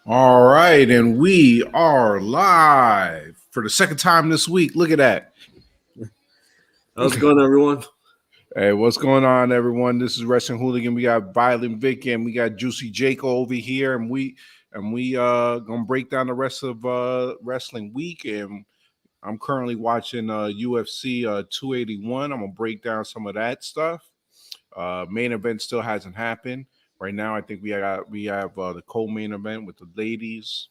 All right, and we are live for the second time this week. Look at that. How's it going, everyone? Hey, what's going on, everyone? This is Wrestling Hooligan. We got Violent Vic and we got Juicy Jeiko over here, and we gonna break down the rest of wrestling week. And I'm currently watching UFC 281. I'm gonna break down some of that stuff. Main event still hasn't happened right now. I think we have the co-main event with the ladies.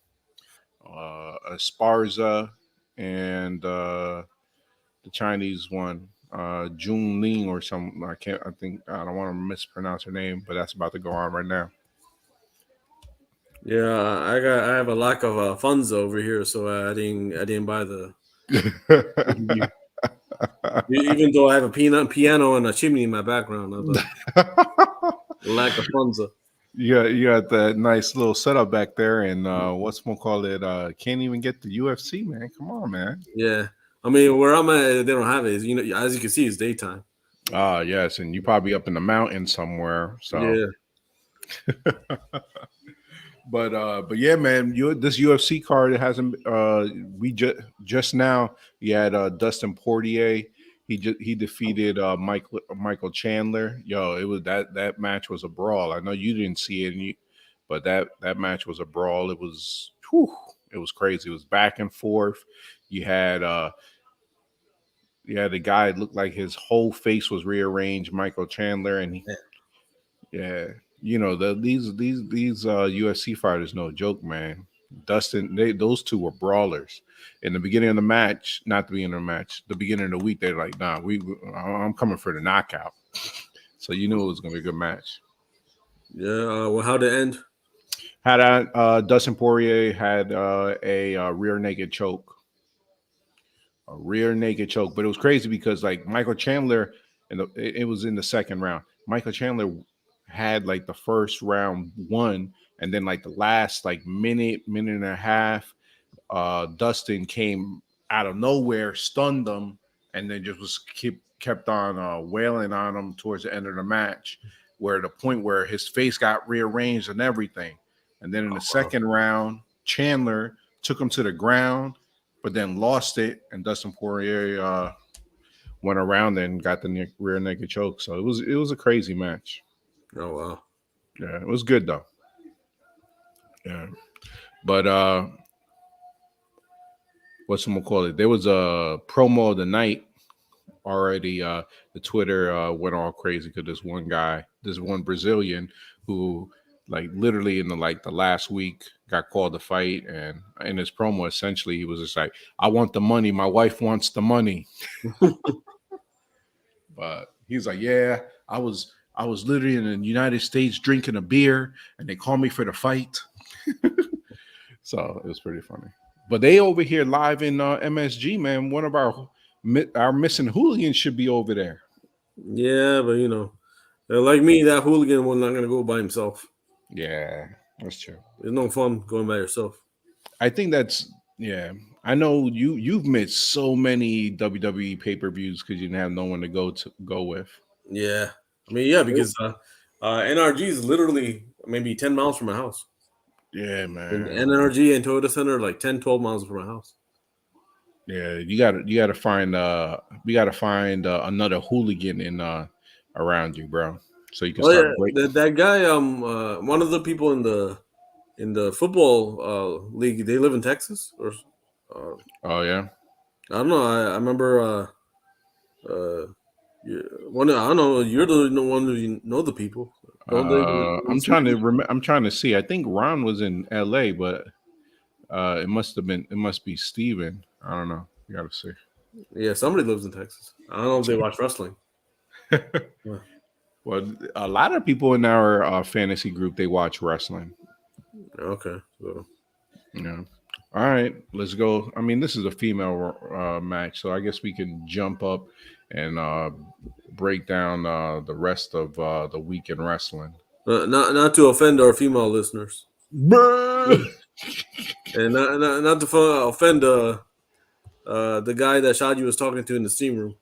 Esparza and the Chinese one, Jun Ling or something. I think I don't want to mispronounce her name, but that's about to go on right now. Yeah, I have a lack of funds over here, so I didn't buy the. Even though I have a piano and a chimney in my background, lack of funds. You got that nice little setup back there, and what's gonna call it? Can't even get the UFC, man. Come on, man. Yeah, I mean where I'm at, they don't have it. As you can see, it's daytime. Yes, and you probably up in the mountain somewhere. So yeah. But yeah, man, this UFC card it hasn't. We just now he had Dustin Poirier. He defeated Michael Chandler. Yo, it was that match was a brawl. I know you didn't see it, but that match was a brawl. It was crazy. It was back and forth. You had the guy looked like his whole face was rearranged, Michael Chandler, and yeah, these UFC fighters no joke, man. Dustin, those two were brawlers. In the beginning of the match, not the beginning of the match, the beginning of the week, they're like, nah, I'm coming for the knockout. So you knew it was gonna be a good match. Yeah. Well, how'd it end? Had Dustin Poirier had a rear naked choke. A rear naked choke, but it was crazy because like Michael Chandler, and it was in the second round. Michael Chandler had like the first round won, and then like the last like minute and a half, Dustin came out of nowhere, stunned them, and then just kept on wailing on him towards the end of the match, where the point where his face got rearranged and everything, and then in the second round, Chandler took him to the ground but then lost it, and Dustin Poirier went around and got the rear naked choke. So it was a crazy match. Oh wow! Yeah, it was good though. Yeah, but what's gonna call it? There was a promo of the night already. The Twitter went all crazy because this one Brazilian who like literally in the last week got called to fight, and in his promo essentially he was just like, I want the money, my wife wants the money. But he's like, yeah, I was literally in the United States drinking a beer and they called me for the fight. So it was pretty funny. But they over here live in MSG, man. One of our missing hooligans should be over there. Yeah, but like me, that hooligan was not gonna go by himself. Yeah, that's true. It's no fun going by yourself. I think that's I know you've missed so many WWE pay-per-views because you didn't have no one to go with. Yeah, I mean, yeah, because NRG is literally maybe 10 miles from my house. Yeah, man. And NRG and Toyota Center are like 10, 12 miles from my house. Yeah, you gotta find we gotta find another hooligan in around you, bro. So you can start breaking. That guy, one of the people in the football league, they live in Texas, or Oh yeah, I don't know. I remember. I don't know. You're the one who know the people. I'm trying to see. I think Ron was in L.A., but it must be Steven. I don't know. You gotta see. Yeah, somebody lives in Texas. I don't know if they watch wrestling. Yeah. Well, a lot of people in our fantasy group they watch wrestling. Okay, so all right, let's go. I mean, this is a female match, so I guess we can jump up and break down the rest of the week in wrestling. not to offend our female listeners, and not to offend the guy that Shaji was talking to in the steam room.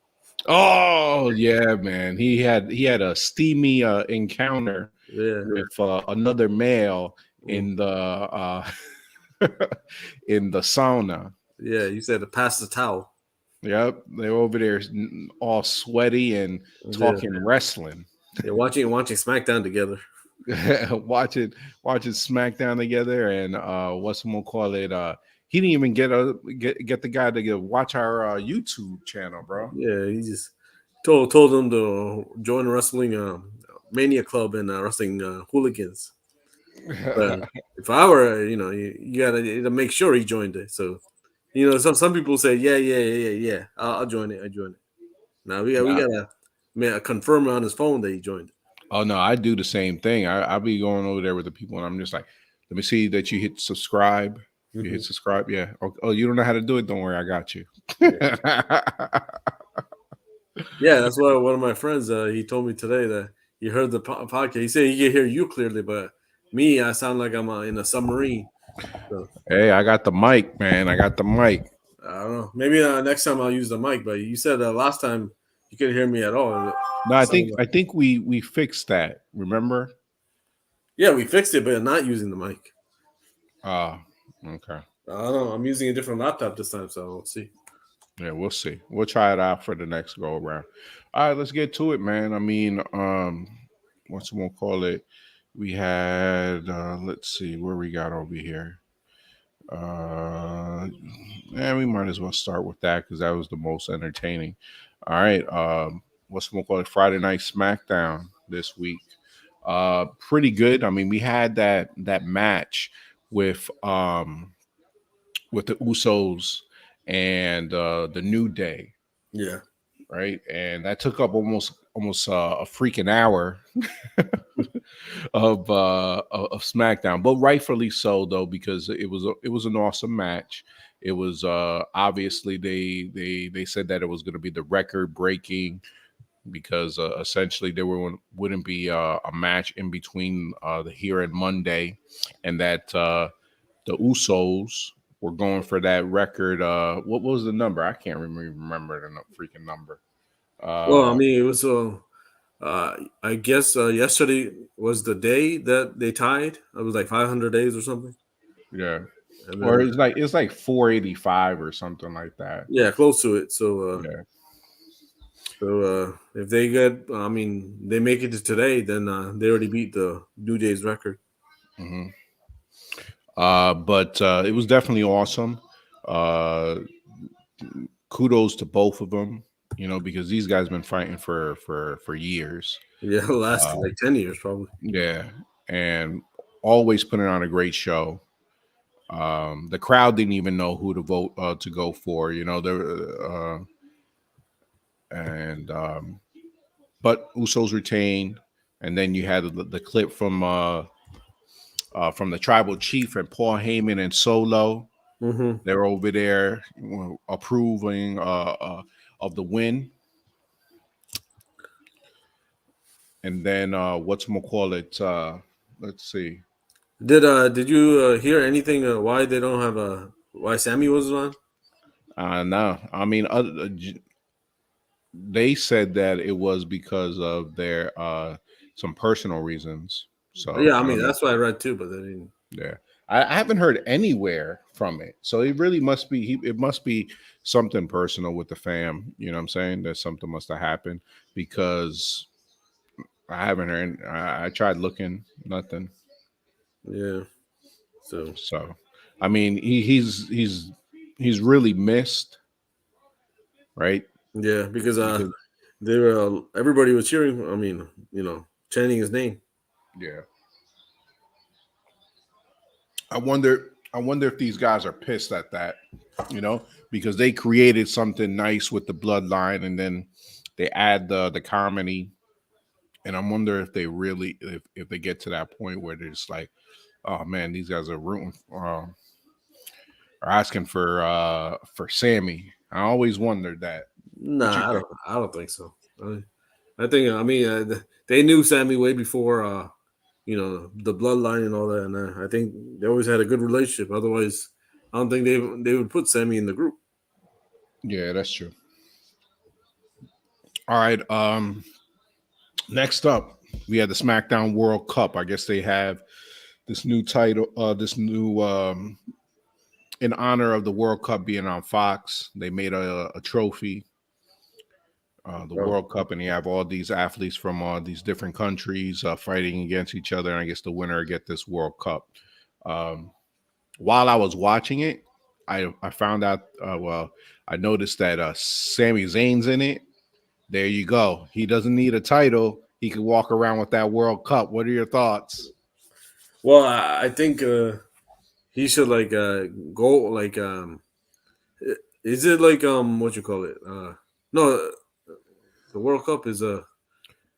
Oh yeah, man. He had a steamy encounter with another male in the in the sauna. Yeah, you said to pass the towel. Yep, they're over there all sweaty and Yeah, talking wrestling. yeah, watching SmackDown together. watching SmackDown together, and what's gonna call it? He didn't even get the guy to watch our YouTube channel, bro. Yeah, he just told them to join wrestling mania club and wrestling hooligans. But if I were, you gotta make sure he joined it. So, some people say, yeah, I'll join it. I join it. Now we Nah. gotta confirm on his phone that he joined it. Oh no, I do the same thing. I'll be going over there with the people, and I'm just like, let me see that you hit subscribe. You hit subscribe, yeah. Oh, you don't know how to do it? Don't worry, I got you. Yeah, that's why one of my friends he told me today that he heard the podcast. He said he can hear you clearly, but me, I sound like I'm in a submarine. So Hey, I got the mic, man. I got the mic. I don't know. Maybe next time I'll use the mic. But you said last time you couldn't hear me at all. No, I think we fixed that. Remember? Yeah, we fixed it, but not using the mic. Okay. I don't know. I'm using a different laptop this time, so we'll see. Yeah, we'll see. We'll try it out for the next go around. All right, let's get to it, man. I mean, what's we'll call it? We had let's see where we got over here. And we might as well start with that because that was the most entertaining. All right. What's we'll call it? Friday Night SmackDown this week. Pretty good. I mean, we had that match with the Usos and the New Day, Yeah. right? And that took up almost a freaking hour of SmackDown, but rightfully so though, because it was an awesome match. It was obviously they said that it was going to be the record breaking because essentially there wouldn't be a match in between the here and Monday, and that the Usos were going for that record. What was the number? I can't remember the freaking number. Well, I mean, it was. I guess yesterday was the day that they tied. It was like 500 days or something. Yeah, And or then, it's like 485 or something like that. yeah, close to it. So, Yeah. if they get, I mean, they make it to today, then they already beat the New Day's record. Mm-hmm. But it was definitely awesome. Uh, Kudos to both of them, because these guys been fighting for years. Yeah, last like 10 years probably. Yeah, and always putting on a great show. The crowd didn't even know who to vote to go for. But Usos retained, and then you had the clip from the tribal chief and Paul Heyman and Solo. Mm-hmm. They're over there approving of the win. And then let's see. Did you hear anything why they don't have why Sammy was on? No, I mean, they said that it was because of their some personal reasons. So Yeah, I I mean don't know. that's what I read too, but they didn't. Yeah, I haven't heard anywhere from it. So it really must be it must be something personal with the fam. You know what I'm saying? That something must have happened because I haven't heard. I tried looking, nothing. Yeah. So So, I mean, he's really missed, right? yeah, because Because they were everybody was cheering. I mean, chanting his name. yeah, I wonder if these guys are pissed at that, because they created something nice with the bloodline, and then they add the comedy, and I wonder if they really if they get to that point where they're just like, oh man, these guys are rooting. Are asking for Sammy. I always wondered that. What you Nah, think? I don't think so. I think I mean they knew Sammy way before the bloodline and all that, and I think they always had a good relationship. Otherwise, I don't think they would put Sammy in the group. Yeah, that's true. All right. Next up, we had the SmackDown World Cup. I guess they have this new title, this new in honor of the World Cup being on Fox. They made a trophy, the Oh, World Cup, and you have all these athletes from these different countries fighting against each other, and I guess the winner get this World Cup. Um, while I was watching it, I found out. I noticed that Sami Zayn's in it. There you go. He doesn't need a title. He could walk around with that World Cup. What are your thoughts? well, I think he should like go like is it like what you call it? No, the World Cup is The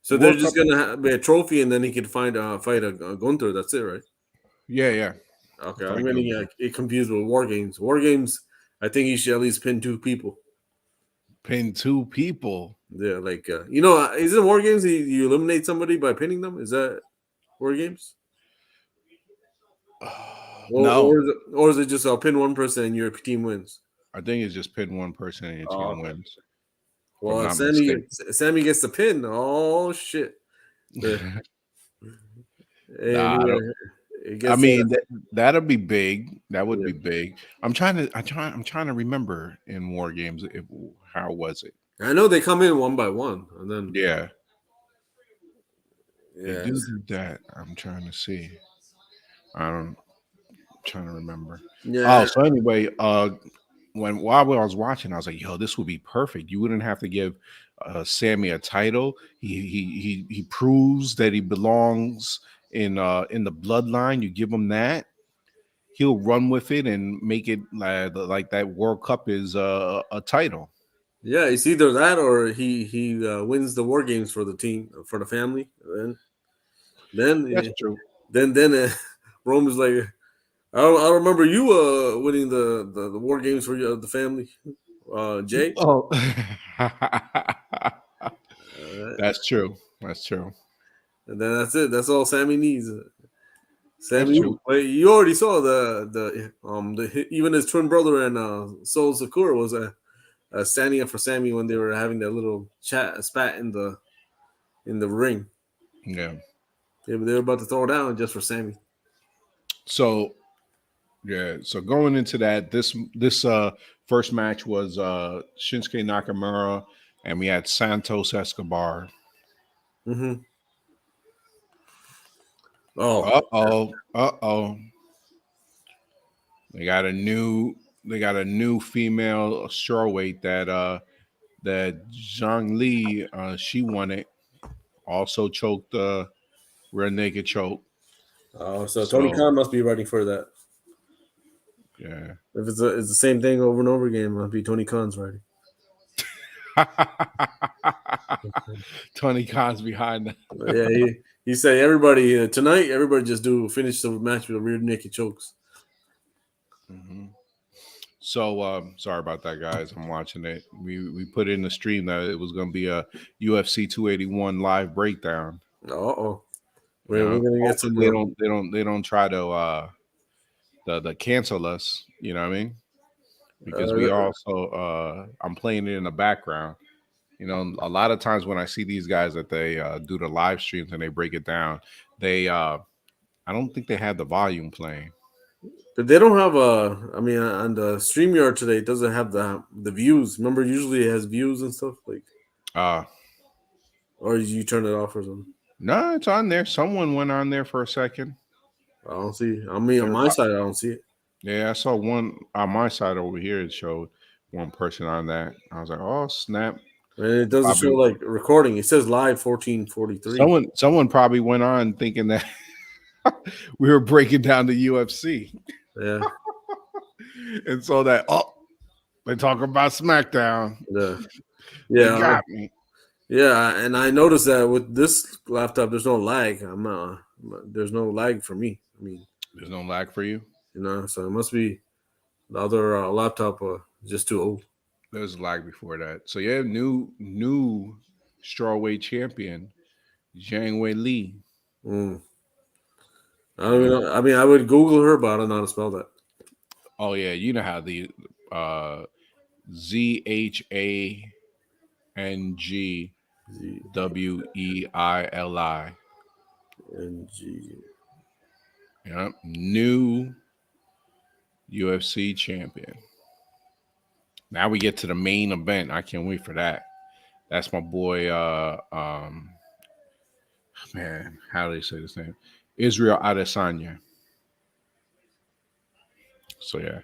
so they're World just Cup. gonna be a trophy, and then he could find fight a Gunther. That's it, right? Yeah, yeah. Okay, I'm Fight getting Gunther. it confused with War Games. War Games, I think he should at least pin two people. Pin two people. Yeah, like is it War Games? You eliminate somebody by pinning them. Is that War Games? Or No, or is it, or is it just pin one person and your team wins? I think it's just pin one person and your Oh, team okay. wins. If I'm Well, not Sammy mistaken. Sammy gets the pin. Oh shit! The, and Nah, I don't. he I gets mean, that'll be big. That would yeah. be big. I'm trying to remember in War Games. How was it? I know they come in one by one, and then Yeah, they yes, do that. I'm trying to see. I don't. Trying to remember. Oh, yeah, so anyway, while I was watching, I was like, "Yo, this would be perfect. You wouldn't have to give Sammy a title. He proves that he belongs in the bloodline. You give him that, he'll run with it and make it like that World Cup is a title. yeah. It's either that or he wins the War Games for the team for the family. And then That's eh, true. then Rome is like, I remember you winning the War Games for the family, Jay. Oh, Uh, that's true. That's true. and then that's it. That's all Sammy needs. That's Sammy, true. well, you already saw even his twin brother and Soul Sakura was standing up for Sammy when they were having that little spat in the ring. Yeah. They were about to throw down just for Sammy. So yeah. So going into that, this first match was Shinsuke Nakamura, and we had Santos Escobar. Mm-hmm. Oh, Uh oh. Uh oh. They got a new. They got a new female strawweight that Zhang Li. She won it. Also choked rear naked choke. so Tony So Khan must be writing for that. yeah. If it's the same thing over and over again, it must be Tony Khan's writing. Tony Khan's behind that. Yeah, he said everybody tonight. Everybody just finish the match with rear naked chokes. Mhm. So sorry about that, guys. I'm watching it. We put in the stream that it was going to be a UFC 281 live breakdown. Oh, You we're know, gonna get hopefully some. they don't try to the cancel us. You know what I mean? Because we also I'm playing it in the background. You know, a lot of times when I see these guys that they do the live streams and they break it down, they I don't think they have the volume playing. But they don't have I mean, on the Streamyard today, it doesn't have the views. Remember, usually it has views and stuff like, Uh or you turn it off or something. no, it's on there. Someone went on there for a second. I don't see. I mean, on my side, I don't see it. Yeah, I saw one on my side over here. It showed one person on that. I was like, "Oh snap!" And it doesn't show Probably like recording. It says live 14:43. someone probably went on thinking that we were breaking down the UFC Yeah, and saw that they talk about SmackDown. yeah, They yeah, got me. yeah. And I noticed that with this laptop, there's no lag. There's no lag for me. I mean, There's no lag for you. so it must be the other laptop just too old. There's lag before that. So yeah, new strawweight champion Zhang Wei Li. Mm. I You don't even know? know. I mean, I would Google her, but I don't know how to spell that. Oh yeah, you know how the ZHANGWEILI. ZNG. Yep. New UFC champion. Now we get to the main event. I can't wait for that. That's my boy. Man, how do they say this name? Israel Adesanya. So yeah.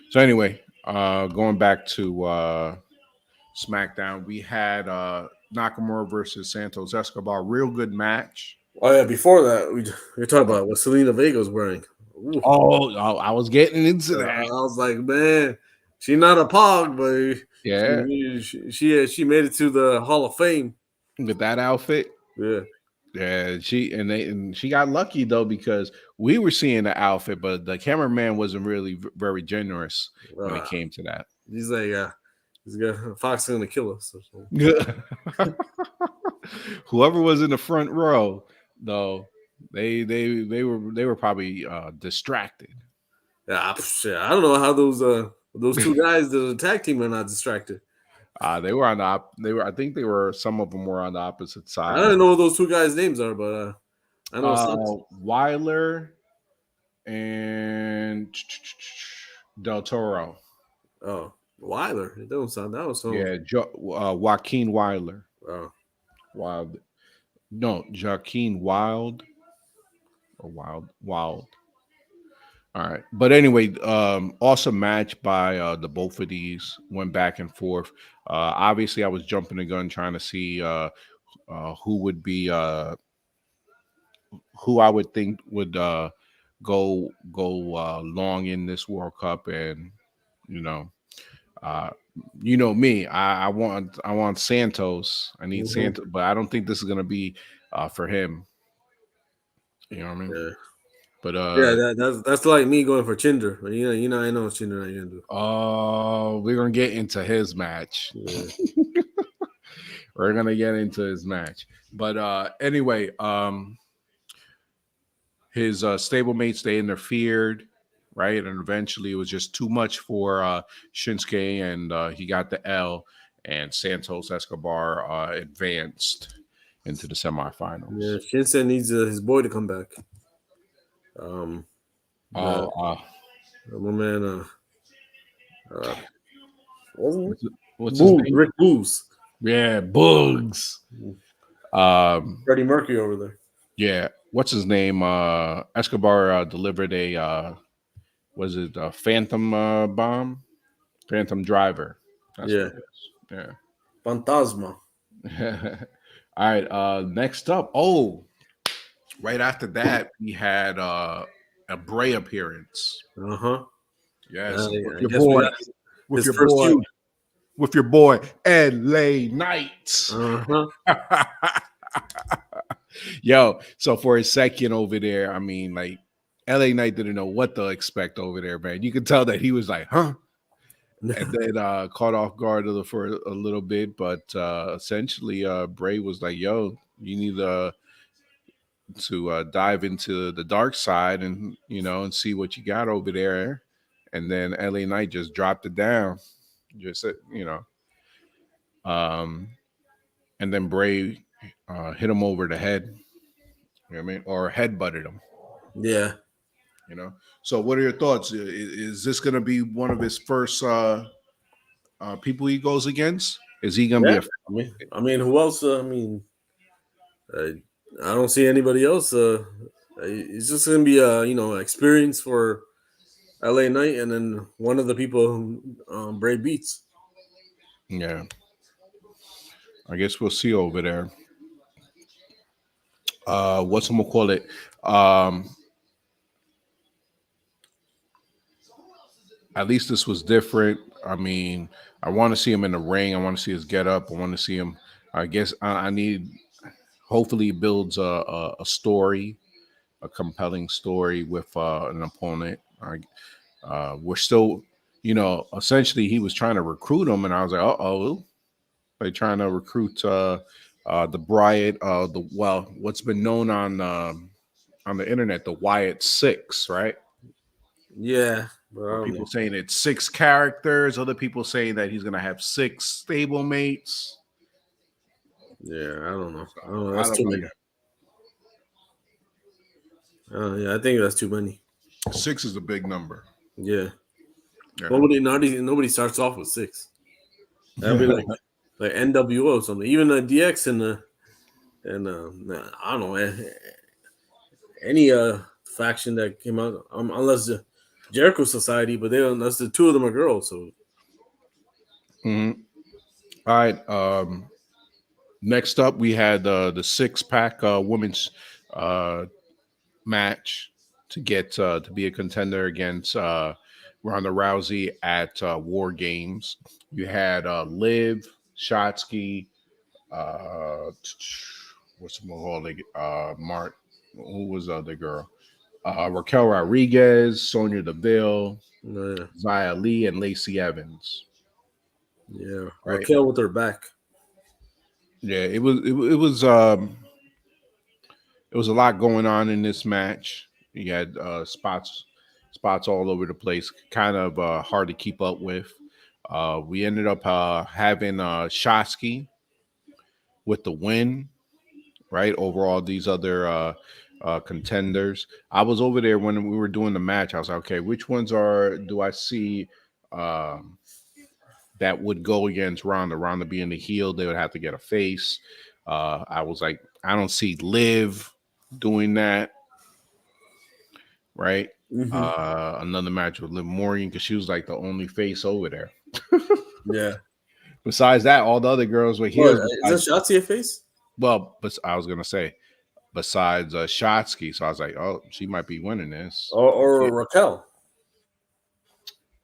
So anyway, going back to SmackDown, we had Nakamura versus Santos Escobar. Real good match. Oh yeah, before that we talked about what Selena Vega's wearing. Ooh. I was getting into I that. was like, man, she not a pog, but Yeah, she made it to the Hall of Fame. with that outfit. Yeah. Yeah, she got lucky though because we were seeing the outfit, but the cameraman wasn't really very generous when it Uh, came to that. he's like, he's got Fox gonna kill us. Or something. Whoever was in the front row, though, they were probably distracted. Yeah, shit, I don't know how those two guys, the tag team, are not distracted. They were on the they were. I think they were. Some of them were on the opposite I side. don't know what those two guys' names are, but I know some. Weiler and Del Toro. Oh, Weiler. It don't sound. That was some. Yeah, Joaquin Weiler. Oh, Wild. No, Joaquin Wild or Wild. All right. But anyway, awesome match by the both of these. Went back and forth. Obviously, I was jumping the gun trying to see who would be who I would think would go long in this World Cup, and you know, uh, me. I want Santos. I need mhm. Santos, but I don't think this is gonna be for him. You know what I mean? Yeah, But yeah. That's like me going for Chinder. But I know what Chinder are gonna do. oh, we're gonna get into his match. Yeah, We're gonna get into his match. But anyway, his stablemates they interfered, right? And eventually it was just too much for Shinsuke, and he got the L. And Santos Escobar advanced into the yeah. semifinals. Shinsen needs his boy to come back. Um, Oh, my man. Uh, wasn't what's his Boo name? Rick Booze, Yeah, Bugs. Freddie Mercury over there. Yeah, what's his name? Escobar delivered a was it a Phantom bomb? Phantom Driver. That's what Yeah, it is. Fantasma. Yeah. All right. Next up. Oh, right after that, we had a Bray appearance. Uh huh. Yes, with I your guess we boy, got with his your first boy, feud. with your boy, LA Knight. Uh huh. Yo, so for a second over there, I mean, like LA Knight didn't know what to expect over there, man. You could tell that he was like, huh? And then caught off guard for a little bit, but essentially Bray was like, yo, you need to dive into the dark side and and see what you got over there. And then LA Knight just dropped it down. Just um and then Bray hit him over the head. You know what I mean? Or head butted him. Yeah. So what are your thoughts? Is this going to be one of his first people he goes against? Is he going to be Yeah. a I mean, who else? Uh, I don't see anybody else. It's just gonna be experience for LA Knight, and then one of the people who Bray beats. yeah, I guess we'll see over there. What's I'm gonna call it? At least this was different. I mean, I want to see him in the ring. I want to see his get up. I want to see him. I guess I need. Hopefully, he builds a story, a compelling story with an opponent. We're still, essentially he was trying to recruit him, and I was like, oh, they're trying to recruit the Bryant, what's been known on the internet, the Wyatt Six, right? Yeah, but I Or don't people know. saying it's six characters, other people saying that he's gonna have six stablemates. Yeah, I don't know. So I don't know. I That's don't too know many. yet. Yeah, I think that's too many. 6 is a big number. Yeah, Yeah. nobody starts off with 6. That'd be like NWO or something. Even the DX and I don't know any faction that came out unless the Jericho Society, but they don't. That's the two of them are girls. So Mhm. All right. Next up, we had the 6-pack women's uh, match to get to be a contender against Ronda Rousey at War Games. You had Liv, Shotsky, uh, what's the called? Mark, who was the other girl? Raquel Rodriguez, Sonya Deville, yeah, Zia Lee, and Lacey Evans. yeah, Right? Raquel with her back. Yeah, it was a lot going on in this match. You had spots all over the place, kind of hard to keep up with. We ended up having Shotsky with the win, right, over all these other contenders. I was over there when we were doing the match. I was like, okay, which ones do I see um, that would go against Ronda? Ronda being the heel, they would have to get a face. I was like, I don't see Liv doing that, right? Hmm. Another match with Liv Morgan because she was like the only face over there. Yeah. Besides that, all the other girls were What heels. is that Shotzi a face Well, but I was gonna say besides Shotsky, so I was like, oh, she might be winning this. or Raquel?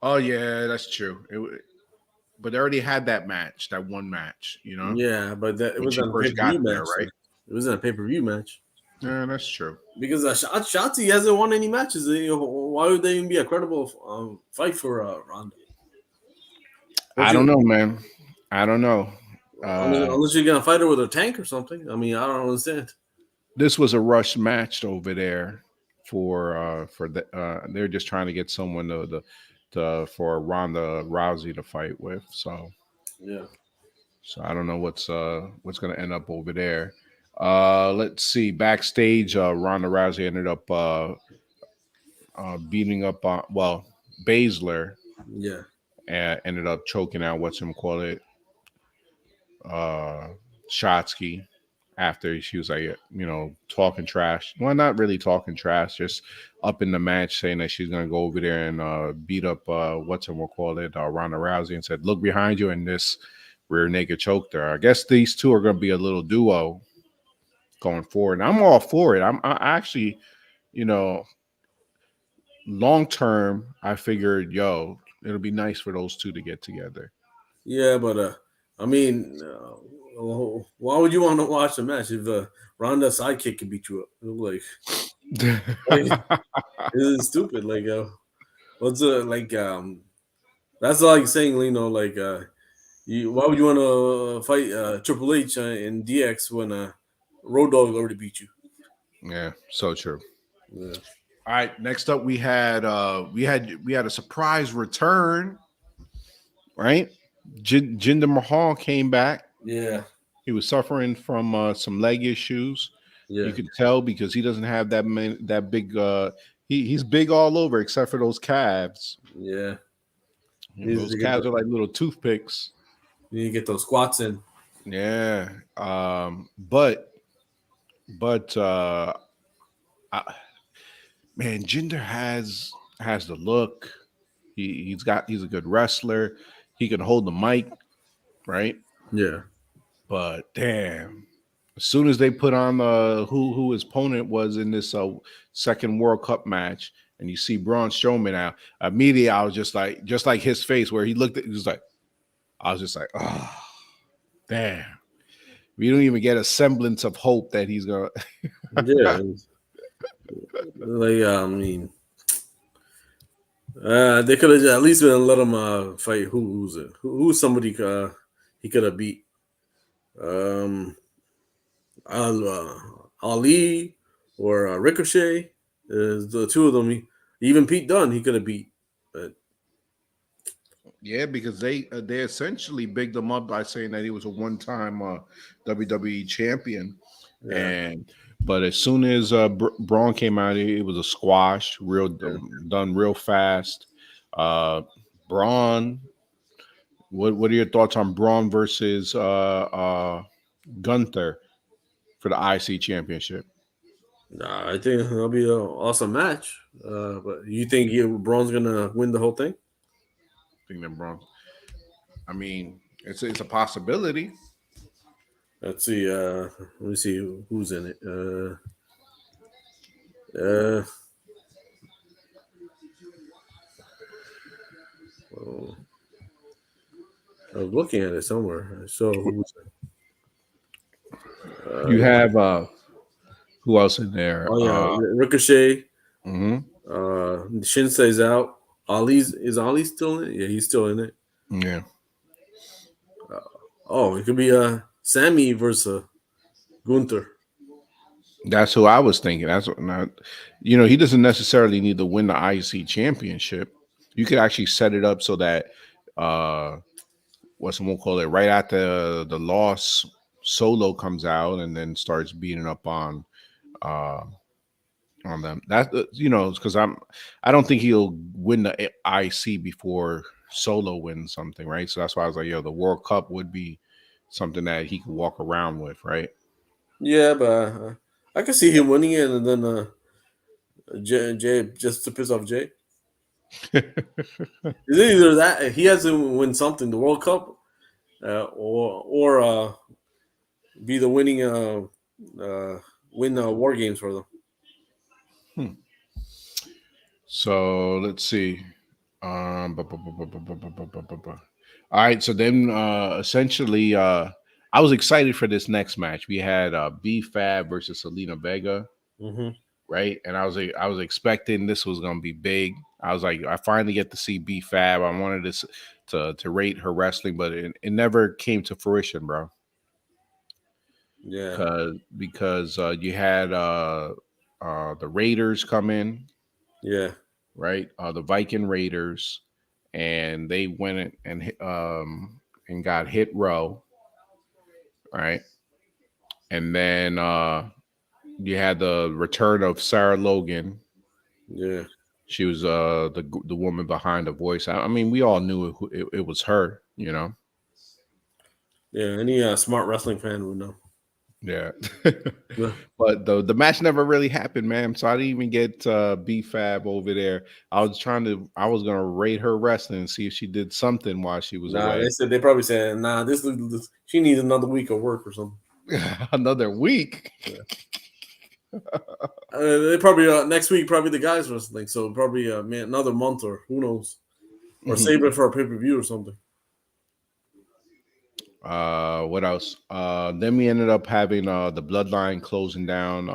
Oh yeah, that's true. But they already had that match, that one match, Yeah, but it when was she on a pay first per view got there, match. right? It was in a pay per view match Yeah, that's true. because Shotzi hasn't won any matches. Why would they even be a credible fight for Ronda? Don't I don't you? know, man. I don't know. Uh, Unless you're gonna fight her with a tank or something. I mean, I don't understand. this was a rush match over there for the they're just trying to get someone to for Ronda Rousey to fight with. Yeah, So I don't know what's gonna end up over there. Let's see. Backstage, Ronda Rousey ended up beating up on Baszler yeah, and ended up choking out what's him call it uh Shotsky after she was like talking trash. Well, not really talking trash, just up in the match saying that she's gonna go over there and beat up what's him call it Ronda Rousey and said, "Look behind you," and this rear naked choked her. I guess these two are gonna be a little duo going forward. And I'm all for it. I actually, you know, long term, I figured, it'll be nice for those two to get together. yeah. But I mean, why would you want to watch the match if Ronda's sidekick can beat you up? Like this is stupid. Like, what's like that's like saying why would you want to fight Triple H in DX when Road Dogg already beat you? Yeah, so true. Yeah, All right, next up we had a surprise return, right? Jinder Mahal came back. yeah, He was suffering from some leg issues. You yeah, could tell because he doesn't have that big. He's big all over except for those calves. yeah. Needs Those to get calves are like little toothpicks. need to get those squats in. Yeah. But I, man, Jinder has the look. He's a good wrestler. He can hold the mic, right? Yeah, But damn, as soon as they put on who his opponent was in this second World Cup match, and you see Braun Strowman out, immediately I was just like his face where he looked at, he was like, I was just like, oh, damn. We don't even get a semblance of hope that he's gonna. yeah. Like I mean, they could have at least been let him fight. Who's somebody he could have beat? Um, Ali or Ricochet. The two of them. Even Pete Dunne he could have beat. But Yeah, because they essentially bigged him up by saying that he was a one-time WWE champion, yeah, and But as soon as Braun came out, it was a squash, done real fast. Uh, Braun, what are your thoughts on Braun versus Gunther for the IC championship? Nah, I think it'll be an awesome match. But you think Braun's gonna win the whole thing? I think that Braun. I mean, it's a possibility. Let's see. Let me see who's in it. Uh, oh, I was looking at it somewhere. I saw who's. You have who else in there? Oh yeah, Ricochet. Mhm. Shinsei's out. Ali still in it? Yeah, he's still in it. Yeah, Oh, it could be Sammy versus Gunther. that's who I was thinking. That's what not. He doesn't necessarily need to win the IC championship. You could actually set it up so that what's we'll call it right after the loss, Solo comes out and then starts beating up uh on them. That because I don't think he'll win the IC before Solo wins something, right? So that's why I was like, the World Cup would be something that he could walk around with, right? Yeah, but I can see him winning it, and then Jay just to piss off Jay. Is it either that he has to win something, the World Cup, or be the winning win War Games for them? Hmm. So let's see. All right. So then, essentially, I was excited for this next match. We had B Fab versus Selena Vega, Mm-hmm. right? And I was expecting this was gonna be big. I was like, I finally get to see B Fab. I wanted this to rate her wrestling, but it never came to fruition, bro. Yeah, Because you had the Raiders come in, yeah, right? The Viking Raiders, and they went and got hit row, right? And then you had the return of Sarah Logan. yeah, She was the woman behind the voice. I mean, we all knew it was her, yeah. Any smart wrestling fan would know. Yeah. Yeah. But the match never really happened, man. So I didn't even get B Fab over there. I was gonna rate her wrestling and see if she did something while she was Nah, away. they probably said, nah, this she needs another week of work or something. Another week. Yeah. They probably next week probably the guys wrestling, so probably another month or who knows, or Mhm. save it for a pay per view or something. What else? Then we ended up having the Bloodline closing down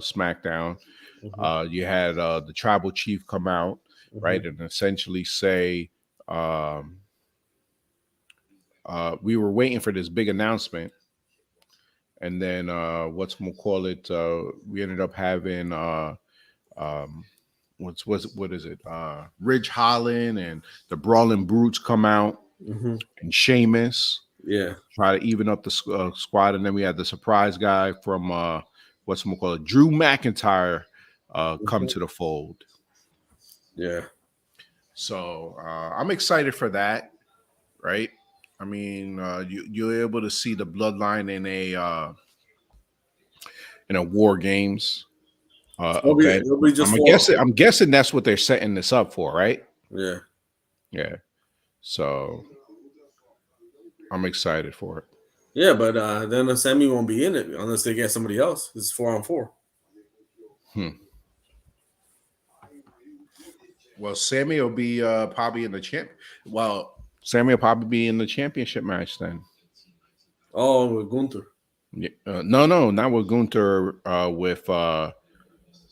SmackDown. Mm-hmm. You had the Tribal Chief come out, Mm-hmm. right, and essentially say, we were waiting for this big announcement, and then call it? We ended up having um, what is it? Ridge Holland and the Brawling Brutes come out, Mm-hmm. and Sheamus Yeah. try to even up the squad, and then we had the surprise guy from call it? Drew McIntyre come Mm-hmm. to the fold. Yeah. So I'm excited for that, right? I mean, you're able to see the bloodline in a War Games event. It'll be just for I'm guessing that's what they're setting this up for, right? yeah. Yeah. So I'm excited for it. Yeah, but then Sammy won't be in it unless they get somebody else. It's 4-on-4. Hmm. Well, Sammy will be probably in the champ. Well, Sammy will probably be in the championship match then. Oh, with Gunther. Yeah. No, not with Gunther.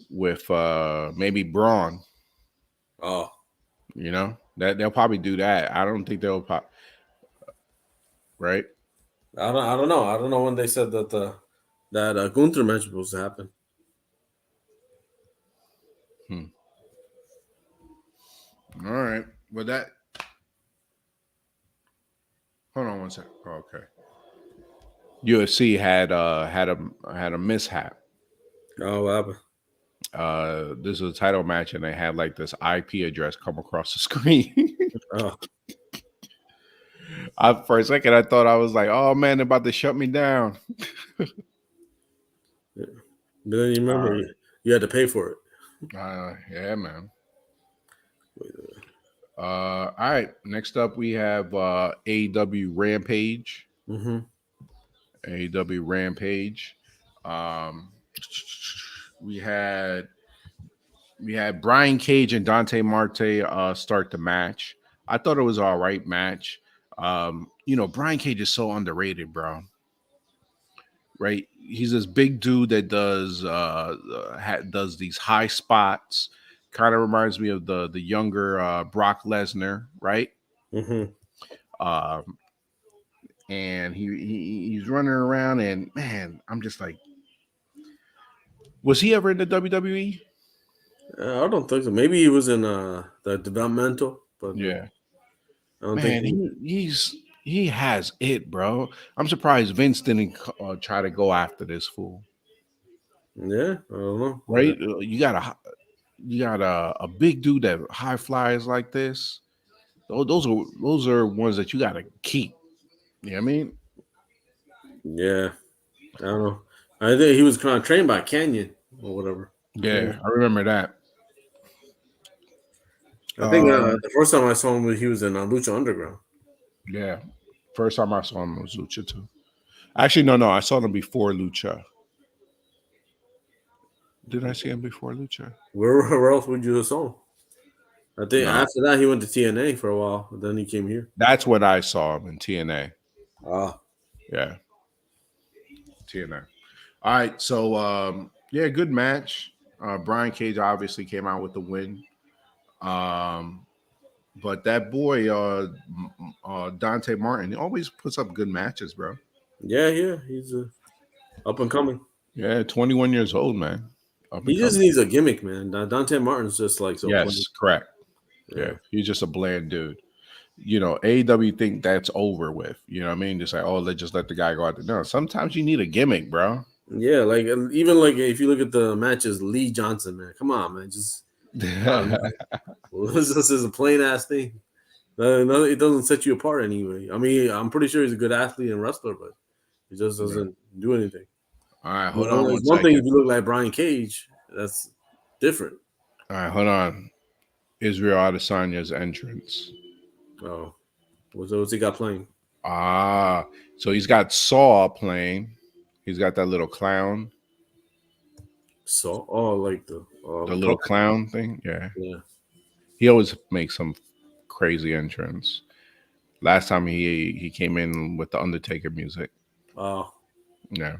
With maybe Braun. Oh, That they'll probably do that. I don't think they'll pop. Right. I don't know. I don't know when they said that that Gunther match was supposed to happen. Hmm. All right. Well, that. Hold on one second. Oh, okay. UFC had a mishap. Oh, what happened? This is a title match, and they had like this IP address come across the screen. Oh, For a second, I thought I was like, "Oh man, they're about to shut me down." yeah. But then you remember Uh, you had to pay for it. yeah, man. All right. Next up, we have AEW Rampage. Mm-hmm. AEW Rampage. Um, we had Brian Cage and Dante Marte start the match. I thought it was all right match. Brian Cage is so underrated, bro. Right? He's this big dude that does these high spots. Kind of reminds me of the younger Brock Lesnar, right? Mm-hmm. Um, and he's running around, and man, I'm just like, was he ever in the WWE? I don't think so. Maybe he was in the developmental, but Yeah, I don't think man, he has it, bro. I'm surprised Vince didn't try to go after this fool. Yeah, I don't know. Right? You got a big dude that high flies like this. Those are ones that you gotta keep. You know what I mean? Yeah, I don't know. I think he was kind of trained by Canyon or whatever. Yeah, I remember that. I think Uh, the first time I saw him, he was in Lucha Underground. yeah. First time I saw him was Lucha too. Actually, no, I saw him before Lucha. Did I see him before Lucha? Where else would you have saw him? I think No, after that he went to TNA for a while, but then he came here. that's when I saw him in TNA. Ah, Yeah, TNA. All right, so yeah, good match. Brian Cage obviously came out with the win. Um, but that boy, Dante Martin, he always puts up good matches, bro. yeah, he's up and coming. Yeah, 21 years old, man. Up and He just coming. needs a gimmick, man. Dante Martin's just like so plain. Yes, correct. Yeah, Yeah, he's just a bland dude. AEW think that's over with. You know what I mean? Just like, oh, let's just let the guy go out there. No, sometimes you need a gimmick, bro. yeah. Like even like if you look at the matches, Lee Johnson, man, come on, man, just God, man. This is a plain ass thing. No, it doesn't set you apart anyway. I mean, I'm pretty sure he's a good athlete and wrestler, but he just Yeah. doesn't do anything. All right, You hold know, on it's one one thing second. if you look like Brian Cage, that's different. All right, hold on. Israel Adesanya's entrance. Oh, what's he got playing? So he's got Saw playing. He's got that little clown, So, oh, like the the little puppet. clown thing. Yeah. Yeah. He always makes some crazy entrance. Last time he came in with the Undertaker music. Oh, Yeah.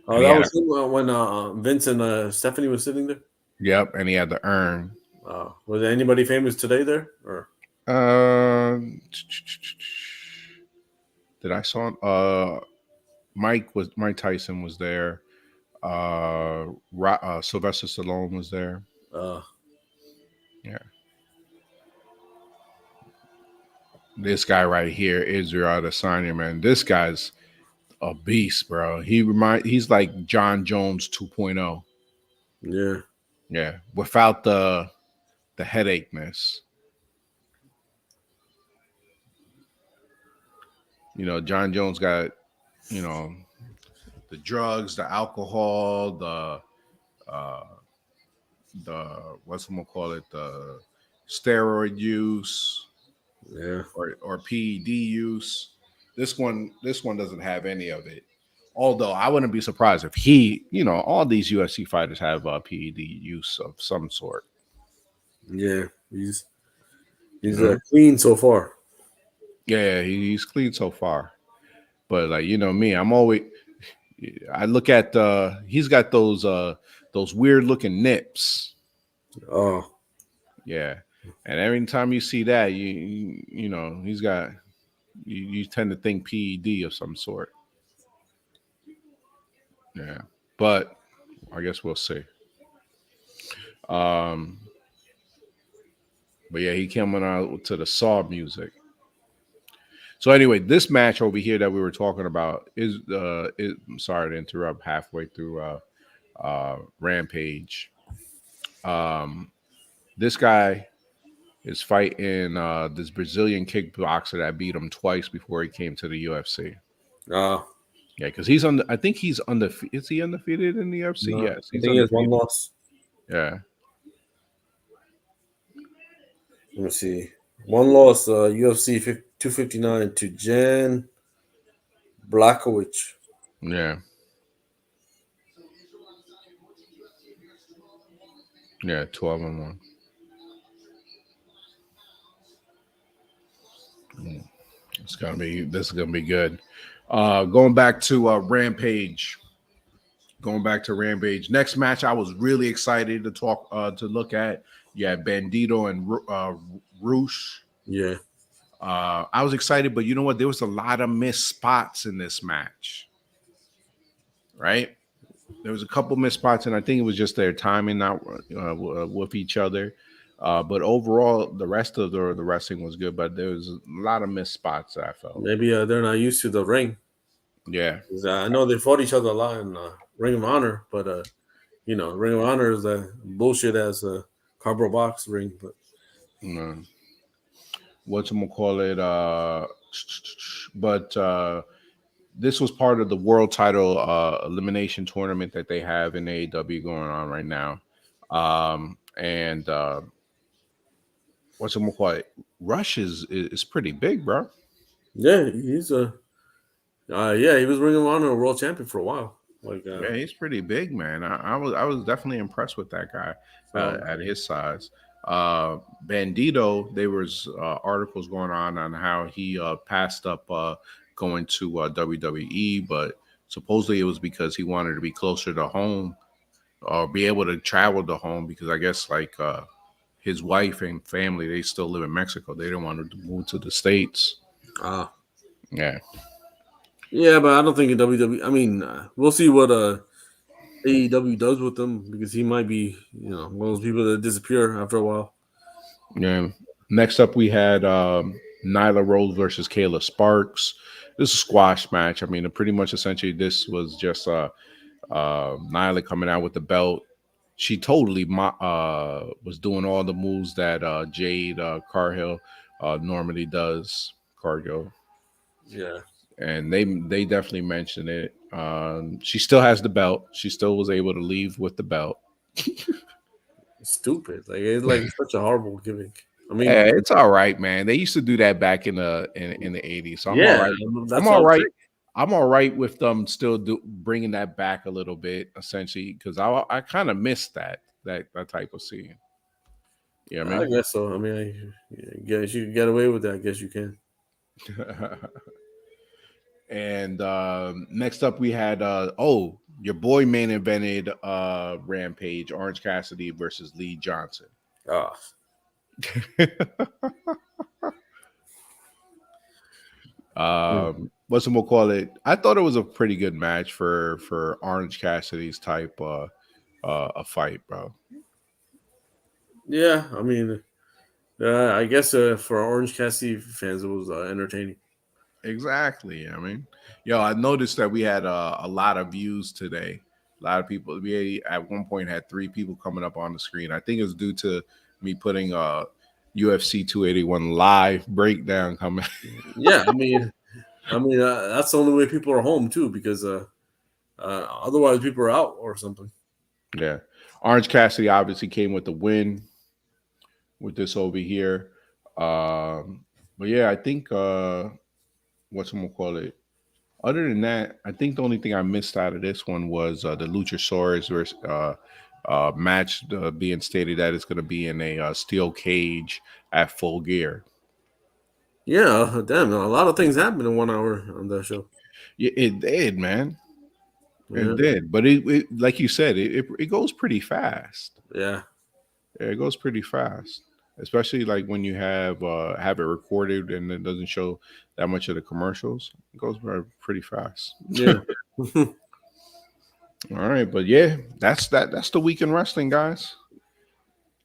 And oh, he that had a was him, when Vince and Stephanie was sitting there. yep, and he had the urn. Was there anybody famous today there? Or Uh, did I saw Mike Tyson was there. Sylvester Stallone was there. uh, Yeah. This guy right here, Israel Adesanya, man. This guy's a beast, bro. He's like John Jones 2.0. yeah, Yeah, without the headache-ness. John Jones got, you know, the drugs, the alcohol, uh what's gonna call it, the steroid use yeah, or PED use. This one doesn't have any of it. Although I wouldn't be surprised if all these UFC fighters have PED use of some sort. yeah. You He's know, clean so far. yeah, he's clean so far. But like me, I look at he's got those weird looking nips. Oh, Yeah, and every time you see that, you he's got you tend to think PED of some sort. Yeah, but I guess we'll see. Um, but yeah, he coming out to the Saw music. So anyway, this match over here that we were talking about is I'm sorry to interrupt halfway through Rampage. This guy is fighting this Brazilian kickboxer that beat him twice before he came to the UFC. Uh, Yeah, because he's on. I think he's undefeated. Is he undefeated in the UFC? no, Yes, I he's think he has one undefeated. loss. Yeah, Let me see. One loss, UFC 259 to Jan Blachowicz. yeah, yeah. 12-1. It's gonna be. This is gonna be good. Going back to Rampage. Going back to Rampage. Next match, I was really excited to look at. You had Bandito and Roosh. Yeah. I was excited, but you know what? There was a lot of missed spots in this match. Right? There was a couple missed spots, and I think it was just their timing not with each other. But overall, the rest of the wrestling was good, but there was a lot of missed spots that I felt. Maybe they're not used to the ring. Yeah. 'Cause, I know they fought each other a lot in Ring of Honor, but Ring of Honor is bullshit as a cardboard box ring. But Whatchamacallit, but this was part of the world title elimination tournament that they have in AEW going on right now. And whatchamacallit, Rush is pretty big, bro. yeah, he's he was Ring of Honor world champion for a while. Yeah, he's pretty big, man. I was definitely impressed with that guy at his size. Bandito, there was articles going on how he passed up going to WWE, but supposedly it was because he wanted to be closer to home or be able to travel to home because I guess like his wife and family, they still live in Mexico. They didn't want to move to the States. Yeah. Yeah, but I don't think in WWE. I mean, we'll see what AEW does with him because he might be, one of those people that disappear after a while. Yeah. Next up, we had Nyla Rose versus Kayla Sparks. This is a squash match. I mean, pretty much essentially this was just Nyla coming out with the belt. She totally was doing all the moves that Jade Cargill normally does. Cargill. Yeah. And they definitely mentioned it. She still has the belt. She still was able to leave with the belt. Stupid. It's like such a horrible gimmick. I mean, yeah, it's all right, man. They used to do that back in the 80s. So I'm all right. That's I'm all right. I'm all right with them still bringing that back a little bit, essentially, because I kind of missed that type of scene. Yeah, I guess so. I mean, I guess you can get away with that. I guess you can. And next up, we had your boy main evented Rampage, Orange Cassidy versus Lee Johnson. Whatchamacallit? I thought it was a pretty good match for Orange Cassidy's type a fight, bro. Yeah, I mean, I guess for Orange Cassidy fans, it was entertaining. Exactly. I mean, I noticed that we had a lot of views today. A lot of people. We at one point had 3 people coming up on the screen. I think it was due to me putting UFC 281 live breakdown coming. Yeah, I mean, that's the only way people are home too, because otherwise people are out or something. Yeah, Orange Cassidy obviously came with the win with this over here. But yeah, I think whatchamacallit. Other than that, I think the only thing I missed out of this one was the Luchasaurus versus match being stated that it's going to be in a steel cage at Full Gear. Yeah, damn, a lot of things happened in 1 hour on that show. Yeah, it did, man. Yeah. It did, but it like you said, it goes pretty fast. Yeah, it goes pretty fast, especially like when you have it recorded and it doesn't show that much of the commercials. It goes pretty fast. Yeah. All right, but yeah, that's the week in wrestling, guys.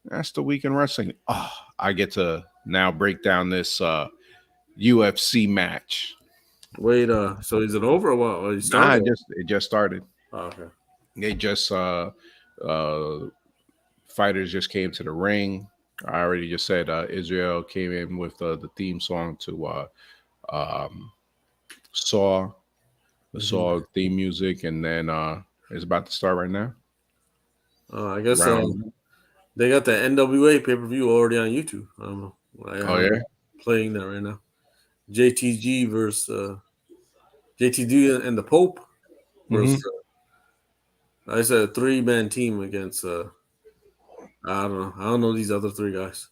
That's the week in wrestling. Oh, I get to now break down this UFC match. Wait, so is it over or what? Nah, it just started. Oh, okay. They just fighters just came to the ring. I already just said Israel came in with the theme song to um, Saw, the Mhm. Saw theme music, and then it's about to start right now. I guess Round. they got the NWA pay per view already on YouTube. I don't know. I Oh have yeah. it playing that right now. JTG versus JTG and the Pope Hmm. versus I said a 3-man team against I don't know. I don't know these other three guys.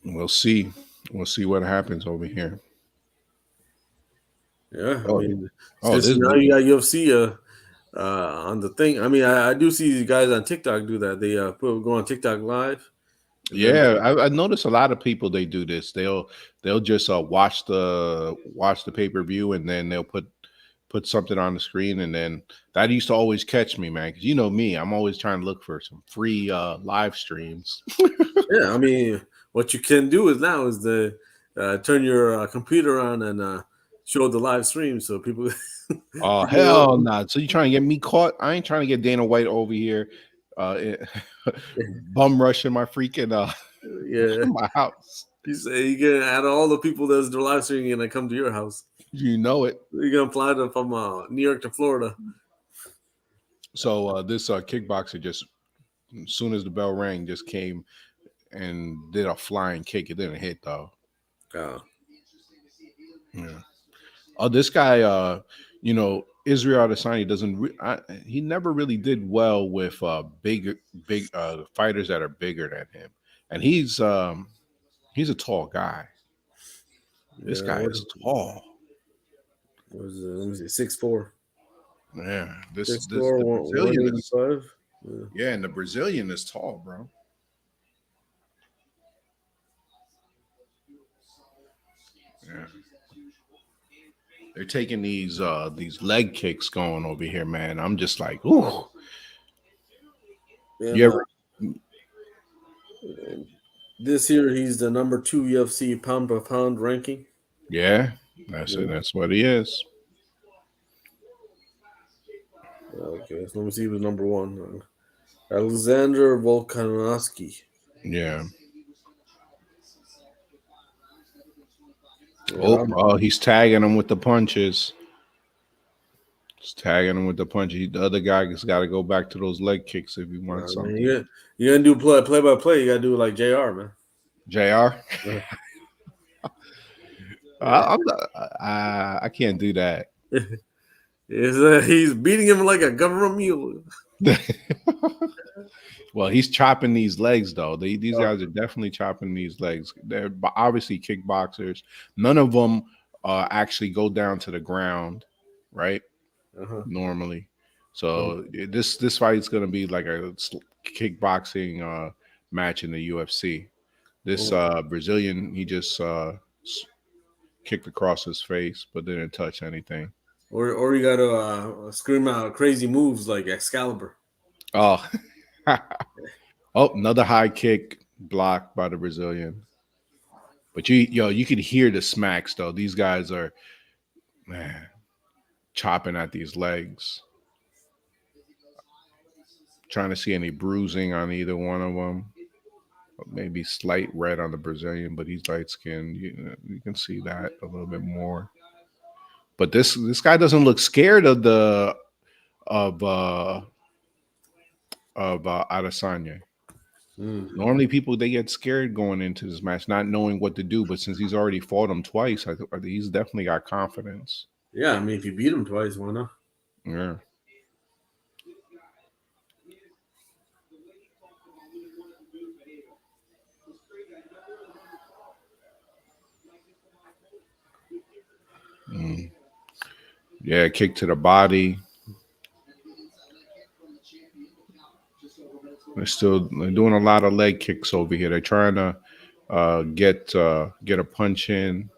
We'll see. We'll see what happens over here. Yeah, I Oh, mean, oh, since this. now you got UFC on the thing. I mean, I do see these guys on TikTok do that. They go on TikTok live, and then Yeah, I noticed a lot of people they do this. They'll just watch the pay per view and then they'll put something on the screen and then that used to always catch me, man. Because you know me, I'm always trying to look for some free live streams. yeah, I mean, what you can do is now is the turn your computer on and show the live stream so people. Oh people hell no! So you trying to get me caught? I ain't trying to get Dana White over here, uh, bum rushing my freaking yeah, my house. you say you can add all the people that's the live streaming and they come to your house. You know it. You're gonna fly them from New York to Florida. So this kickboxer just as soon as the bell rang, just came and did a flying kick. It didn't hit though. Uh, Yeah. Oh, this guy, Israel Adesanya doesn't. He never really did well with big fighters that are bigger than him, and he's a tall guy. This yeah, guy is tall. what is it? Let me see, 6'4". Yeah, Six this four the one Brazilian eighty is five. Yeah. yeah, and the Brazilian is tall, bro. Yeah, they're taking these leg kicks going over here, man. I'm just like, ooh. And You ever? this year, he's the number 2 UFC pound per pound ranking. Yeah, that's it. Yeah. That's what he is. Okay, so let me see who's number 1. Alexander Volkanovski. Yeah. Yeah, Oh, he's tagging him with the punches. He's tagging him with the punches. The other guy has got to go back to those leg kicks if he I wants mean, something. you gonna do play by play. You gotta do like Jr. Man. Jr. Yeah. I'm not, I can't do that. He's beating him like a government mule. Well, he's chopping these legs though. These Uh, guys are definitely chopping these legs. They're obviously kickboxers. None of them actually go down to the ground, right? uh-huh. Normally. So this fight is going to be like a kickboxing match in the UFC. This Brazilian, he just kicked across his face, but didn't touch anything. Or you gotta scream out crazy moves like Excalibur. Oh, oh, another high kick blocked by the Brazilian. But you can hear the smacks though. These guys are man chopping at these legs, trying to see any bruising on either one of them. Maybe slight red on the Brazilian, but he's light skinned. You can see that a little bit more. But this guy doesn't look scared of uh Adesanya. Mm. Normally, people they get scared going into this match, not knowing what to do. But since he's already fought him twice, I think he's definitely got confidence. Yeah, I mean, if you beat him twice, why not? Yeah. Mm. Yeah, kick to the body. They're doing a lot of leg kicks over here. They're trying to get a punch in.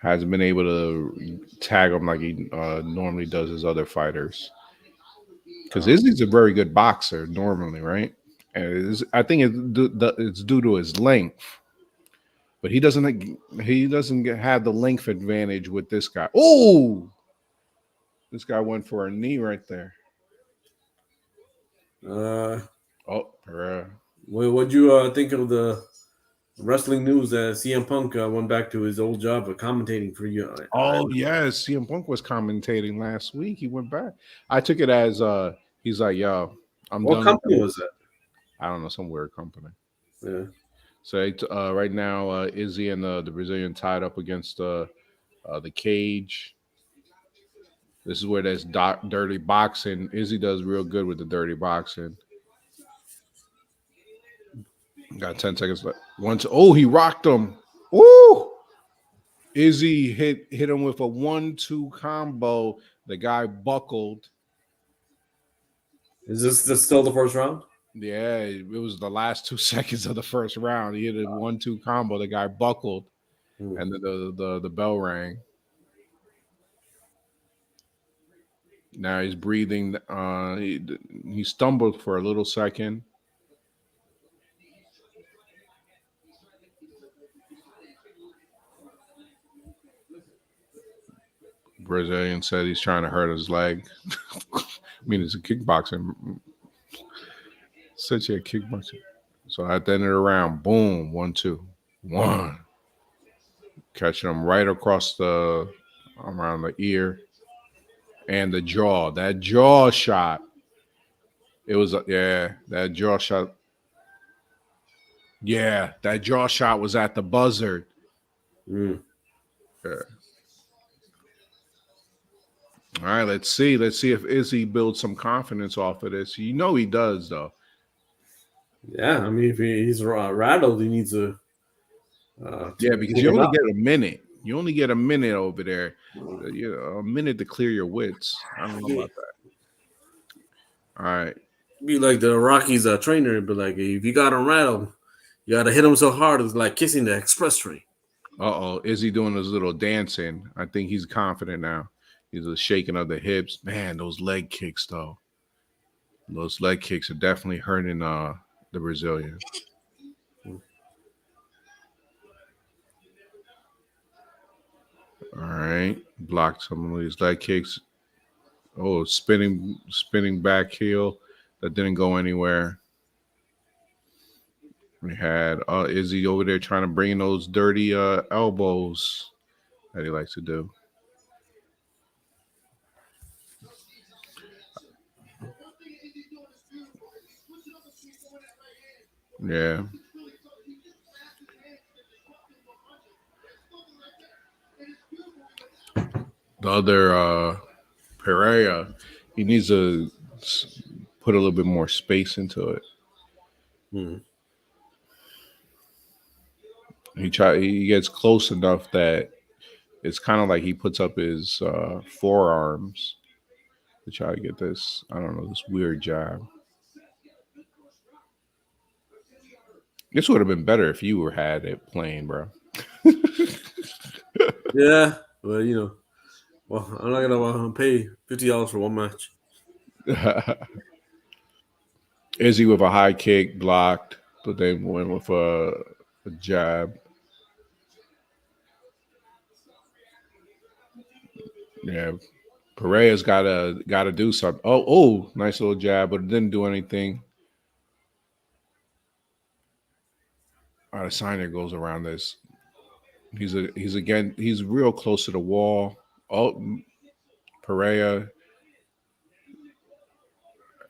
Hasn't been able to tag him like he normally does his other fighters. Because Izzy's a very good boxer normally, right? And I think it's due to his length, but he doesn't have the length advantage with this guy. Oh, this guy went for a knee right there. Uh, Oh, Pereira. what'd you think of the wrestling news that CM Punk went back to his old job of commentating for you? Oh yes, CM Punk was commentating last week. He went back. I took it as he's like, yo, I'm What done with company that. was that? I don't know, some weird company. Yeah. So right now, Izzy and the Brazilian tied up against the cage. This is where there's dirty boxing. Izzy does real good with the dirty boxing. Got 10 seconds left. Once, oh, he rocked him. Woo! Izzy hit him with a 1-2 combo. The guy buckled. Is this still the first round? Yeah, it was the last 2 seconds of the first round. He hit a 1-2 combo. The guy buckled, Hmm. and the bell rang. Now he's breathing. He stumbled for a little second. Brazilian said he's trying to hurt his leg. I mean, it's a kickboxing. Such a kickboxing. So at the end of the round, boom, 1-2, 1. Catching him right across the around the ear and the jaw. That jaw shot. It was that jaw shot. Yeah, that jaw shot was at the buzzard. Hmm. Yeah. All right, let's see. Let's see if Izzy builds some confidence off of this. You know he does, though. Yeah, I mean, if he's rattled, he needs to Yeah, because take you him only out. get a minute. You only get a minute over there. A minute to clear your wits. I don't know about that. All right. Be like the Rockies trainer, but like if you got him rattled, you got to hit him so hard it's like kissing the express train. Izzy doing his little dancing. I think he's confident now. He's a shaking of the hips. Man, those leg kicks though. Those leg kicks are definitely hurting the Brazilian. All right. Blocked some of these leg kicks. Oh, spinning back heel. That didn't go anywhere. We had Izzy over there trying to bring those dirty elbows that he likes to do. Yeah. The other Pereira, he needs to put a little bit more space into it. Hmm. He gets close enough that it's kind of like he puts up his forearms to try to get this. I don't know, this weird jab. This would have been better if you were had it playing, bro. Yeah, well, well, I'm not gonna pay $50 for one match. Izzy with a high kick blocked, but they went with a jab. Yeah, Pereira's gotta do something. Nice little jab, but it didn't do anything. All right, signer goes around this. He's real close to the wall. Oh, Pereira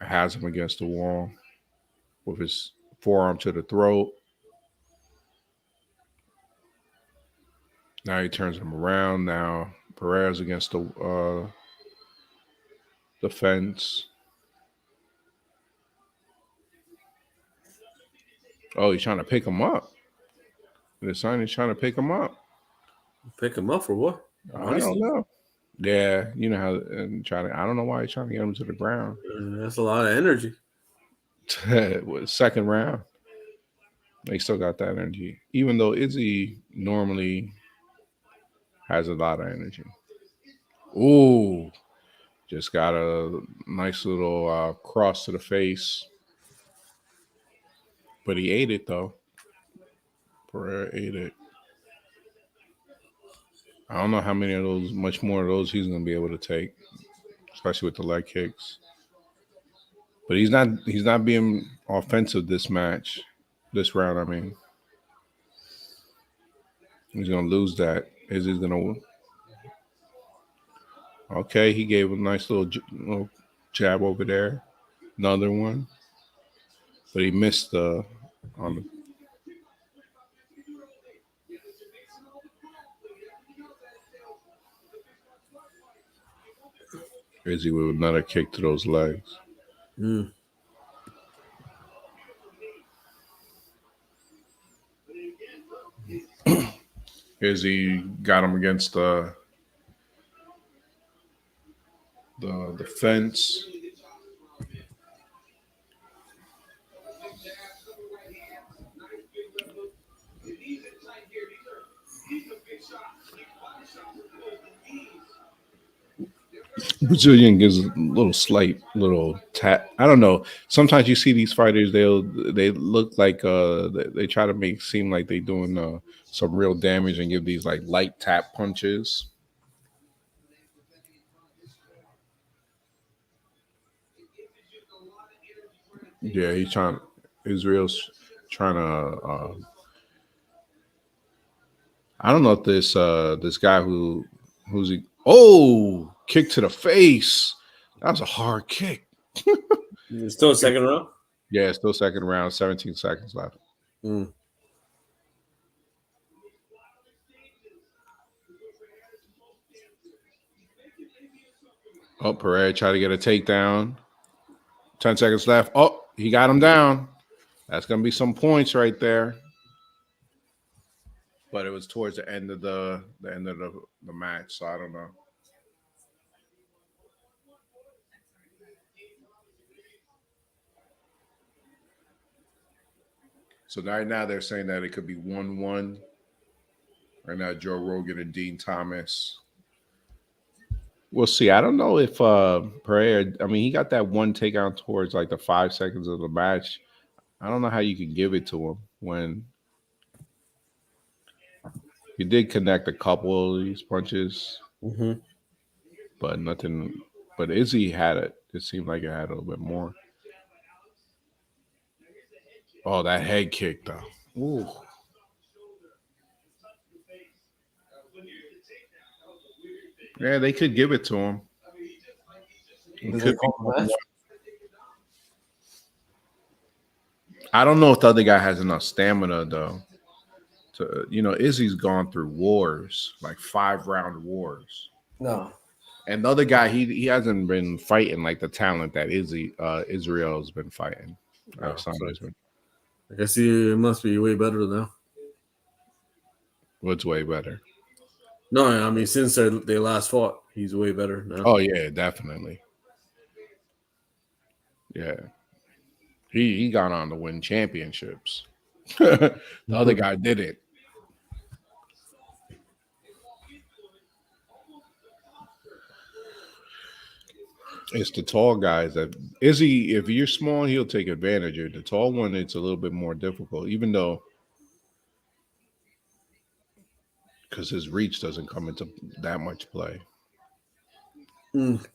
has him against the wall with his forearm to the throat. Now he turns him around. Now Pereira's against the fence. Oh, he's trying to pick him up. The signer's trying to pick him up. Pick him up for what? I don't Honestly, know. Yeah, you know how and trying to. I don't know why he's trying to get him to the ground. that's a lot of energy. Second round, they still got that energy. Even though Izzy normally has a lot of energy. Ooh, just got a nice little cross to the face. But he ate it though. Pereira ate it. I don't know how many of those, much more of those he's gonna be able to take, especially with the leg kicks. But he's not being offensive this match, this round. I mean, he's gonna lose that. Is he gonna? Okay, he gave a nice little jab over there. Another one, but he missed the on the. Izzy with another kick to those legs. Mm. Izzy got him against the fence. Brazilian gives a little slight little tap. I don't know. Sometimes you see these fighters, they look like they try to make seem like they doing some real damage and give these like light tap punches. Yeah, he's trying. Israel's trying to. I don't know if this guy who's he. Oh, kick to the face. That was a hard kick. It's still a second round. Yeah, still second round. 17 seconds left. Mm. Oh, Pereira tried to get a takedown. 10 seconds left. Oh, he got him down. That's gonna be some points right there. But it was towards the end of the match, so I don't know. So right now they're saying that it could be 1-1. Right now, Joe Rogan and Dean Thomas. We'll see. I don't know if Pereira. I mean, he got that one takedown towards like the 5 seconds of the match. I don't know how you can give it to him when he did connect a couple of these punches, Mm-hmm. but nothing. But Izzy had it. It seemed like it had a little bit more. Oh, that head kick though. Ooh. Yeah, they could give it to him. It Does could it be call the match? I don't know if the other guy has enough stamina though. Izzy's gone through wars, like 5 round wars. No. And the other guy, he hasn't been fighting like the talent that Israel's been fighting. Oh, so Alexander's been. I guess he must be way better now. What's way better? No, I mean since they last fought, he's way better now. Oh yeah, definitely. Yeah, he got on to win championships. The other guy did it. It's the tall guys that Izzy. If you're small, he'll take advantage of it. The tall one. It's a little bit more difficult, even though because his reach doesn't come into that much play. Mm.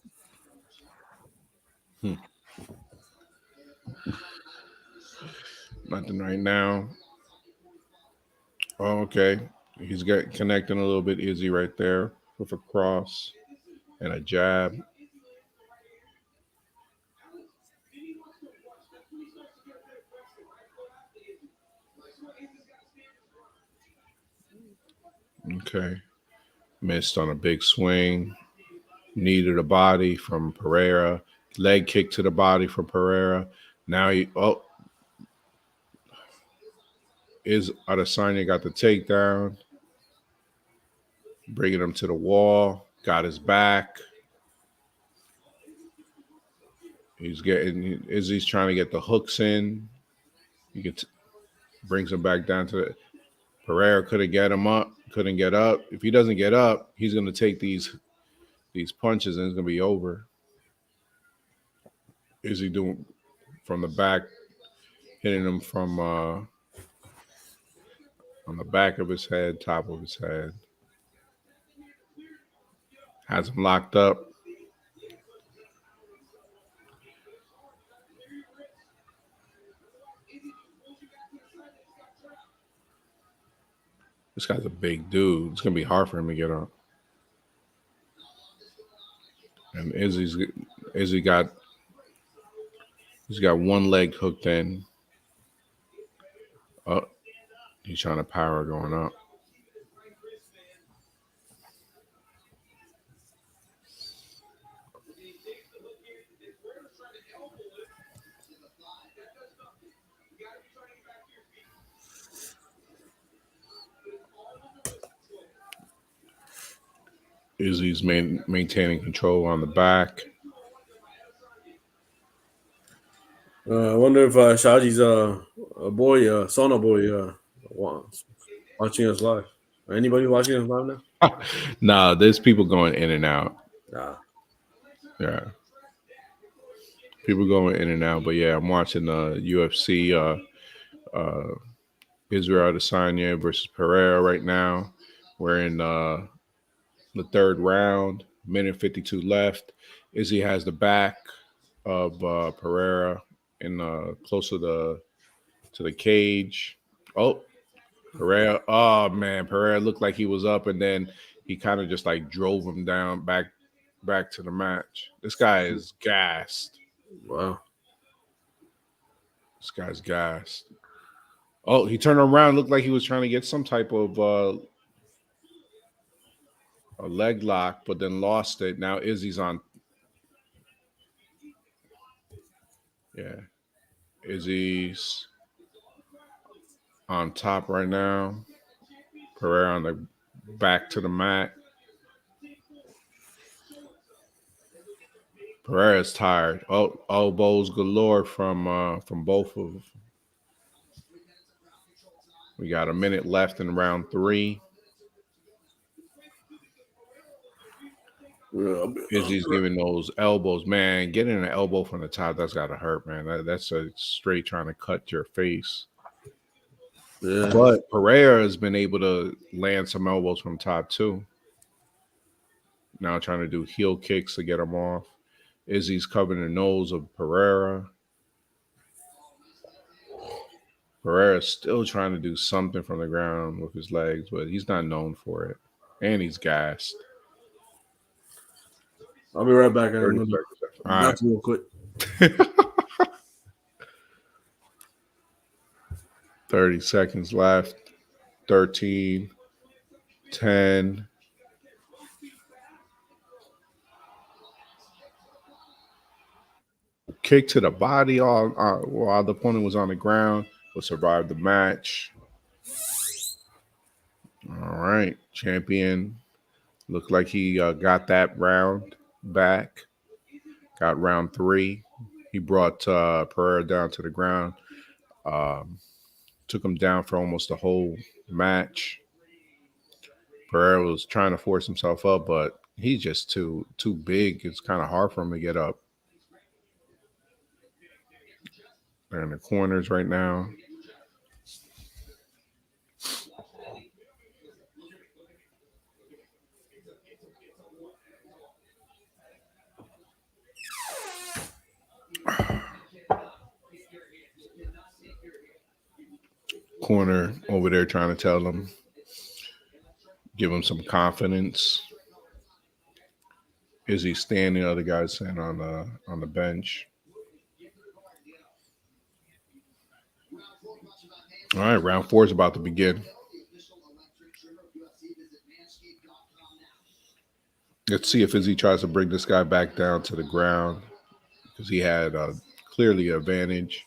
Nothing right now. Oh, okay. He's got connecting a little bit Izzy right there with a cross and a jab. Okay. Missed on a big swing. Knee to the body from Pereira. Leg kick to the body from Pereira. Now is Adesanya got the takedown. Bringing him to the wall. Got his back. Izzy's trying to get the hooks in. He gets brings him back down to the Pereira couldn't get him up, couldn't get up. If he doesn't get up, he's gonna take these punches and it's gonna be over. Is he doing from the back? hitting him from on the back of his head, top of his head. Has him locked up. This guy's a big dude. It's gonna be hard for him to get up. And Izzy got he's got one leg hooked in. Oh, he's trying to power going up. Izzy's maintaining control on the back. I wonder if Shaji's boy, Sona boy, watching us live. Anybody watching us live now? Nah, there's people going in and out. Nah. Yeah. People going in and out. But yeah, I'm watching UFC Israel Adesanya versus Pereira right now. We're in the third round, minute 52 left. Izzy has the back of Pereira in close to the cage. Oh, Pereira. Oh man, Pereira looked like he was up, and then he kind of just like drove him down back to the match. This guy is gassed. Wow. This guy's gassed. Oh, he turned around. Looked like he was trying to get some type of a leg lock, but then lost it. Now Izzy's on. Yeah, Izzy's on top right now. Pereira on the back to the mat. Pereira's tired. Oh, elbows galore from both of. We got a minute left in round 3. Izzy's giving those elbows, man. Getting an elbow from the top, that's gotta hurt, man. That's a straight trying to cut your face. Yeah. But Pereira has been able to land some elbows from top too. Now trying to do heel kicks to get him off. Izzy's covering the nose of Pereira. Pereira's still trying to do something from the ground with his legs, but he's not known for it. And he's gassed. I'll be right back. 30 seconds. All right. That's real quick. 30 seconds left. 13, 10. Kick to the body while the opponent was on the ground. Will survive the match. All right. Champion. Looked like he got that round back. Got round 3. He brought Pereira down to the ground. Took him down for almost the whole match. Pereira was trying to force himself up, but he's just too big. It's kind of hard for him to get up. They're in the corners right now. Corner over there trying to tell him, give him some confidence. Is he standing? The other guy's sitting on the bench. All right, round 4 is about to begin. Let's see if Izzy tries to bring this guy back down to the ground because he had clearly an advantage.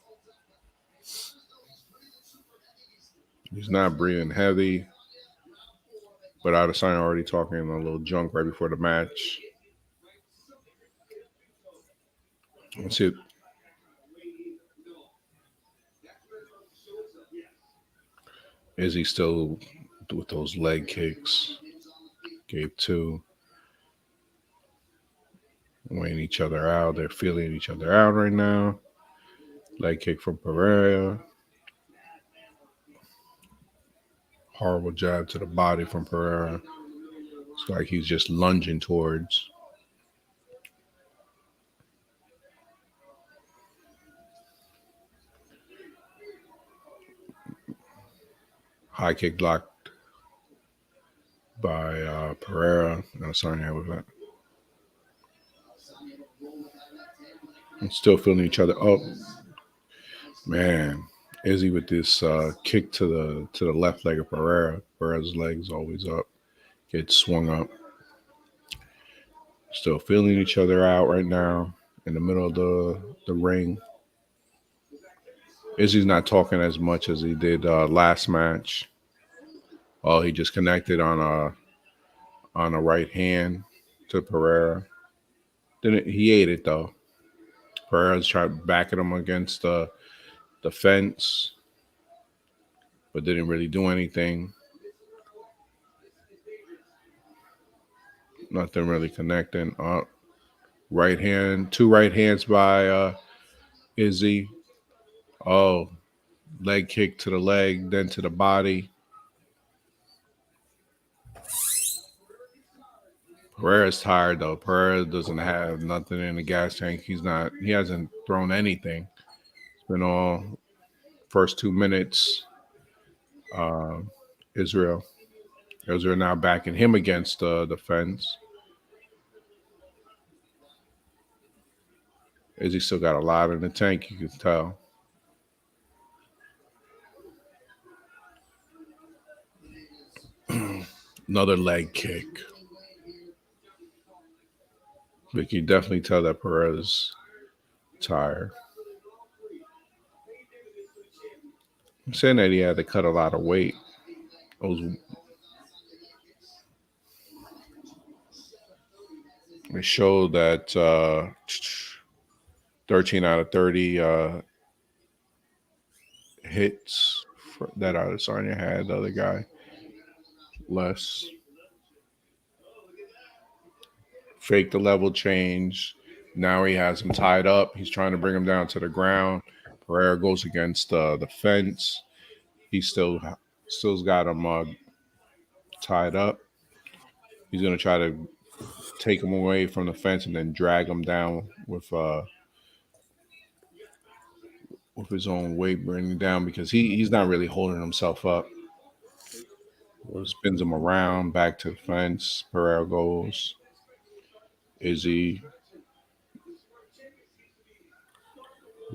He's not breathing heavy, but Adesanya already talking a little junk right before the match. Let's see. Is he still with those leg kicks? Gave 2. Weighing each other out. They're feeling each other out right now. Leg kick from Pereira. Horrible jab to the body from Pereira. It's like he's just lunging towards. High kick blocked by Pereira. No, sorry, with that. And still feeling each other. Oh, man. Izzy with this kick to the left leg of Pereira. Pereira's leg's always up. Gets swung up. Still feeling each other out right now in the middle of the ring. Izzy's not talking as much as he did last match. Oh, he just connected on a right hand to Pereira. Didn't he ate it though? Pereira's tried backing him against the fence, but didn't really do anything. Nothing really connecting. Right hand, two right hands by Izzy. Oh, leg kick to the leg, then to the body. Pereira's tired though. Pereira doesn't have nothing in the gas tank. He hasn't thrown anything. It's been all first 2 minutes. Uh, Israel now backing him against the fence. Izzy still got a lot in the tank, you can tell. Another leg kick. But you can definitely tell that Pereira's tired. I'm saying that he had to cut a lot of weight. They showed that 13 out of 30 hits that Adesanya had. The other guy less. Fake the level change. Now he has him tied up. He's trying to bring him down to the ground. Pereira goes against the fence. He still's got him tied up. He's gonna try to take him away from the fence and then drag him down with his own weight, bringing him down because he's not really holding himself up. Spins him around back to the fence. Pereira goes. Izzy.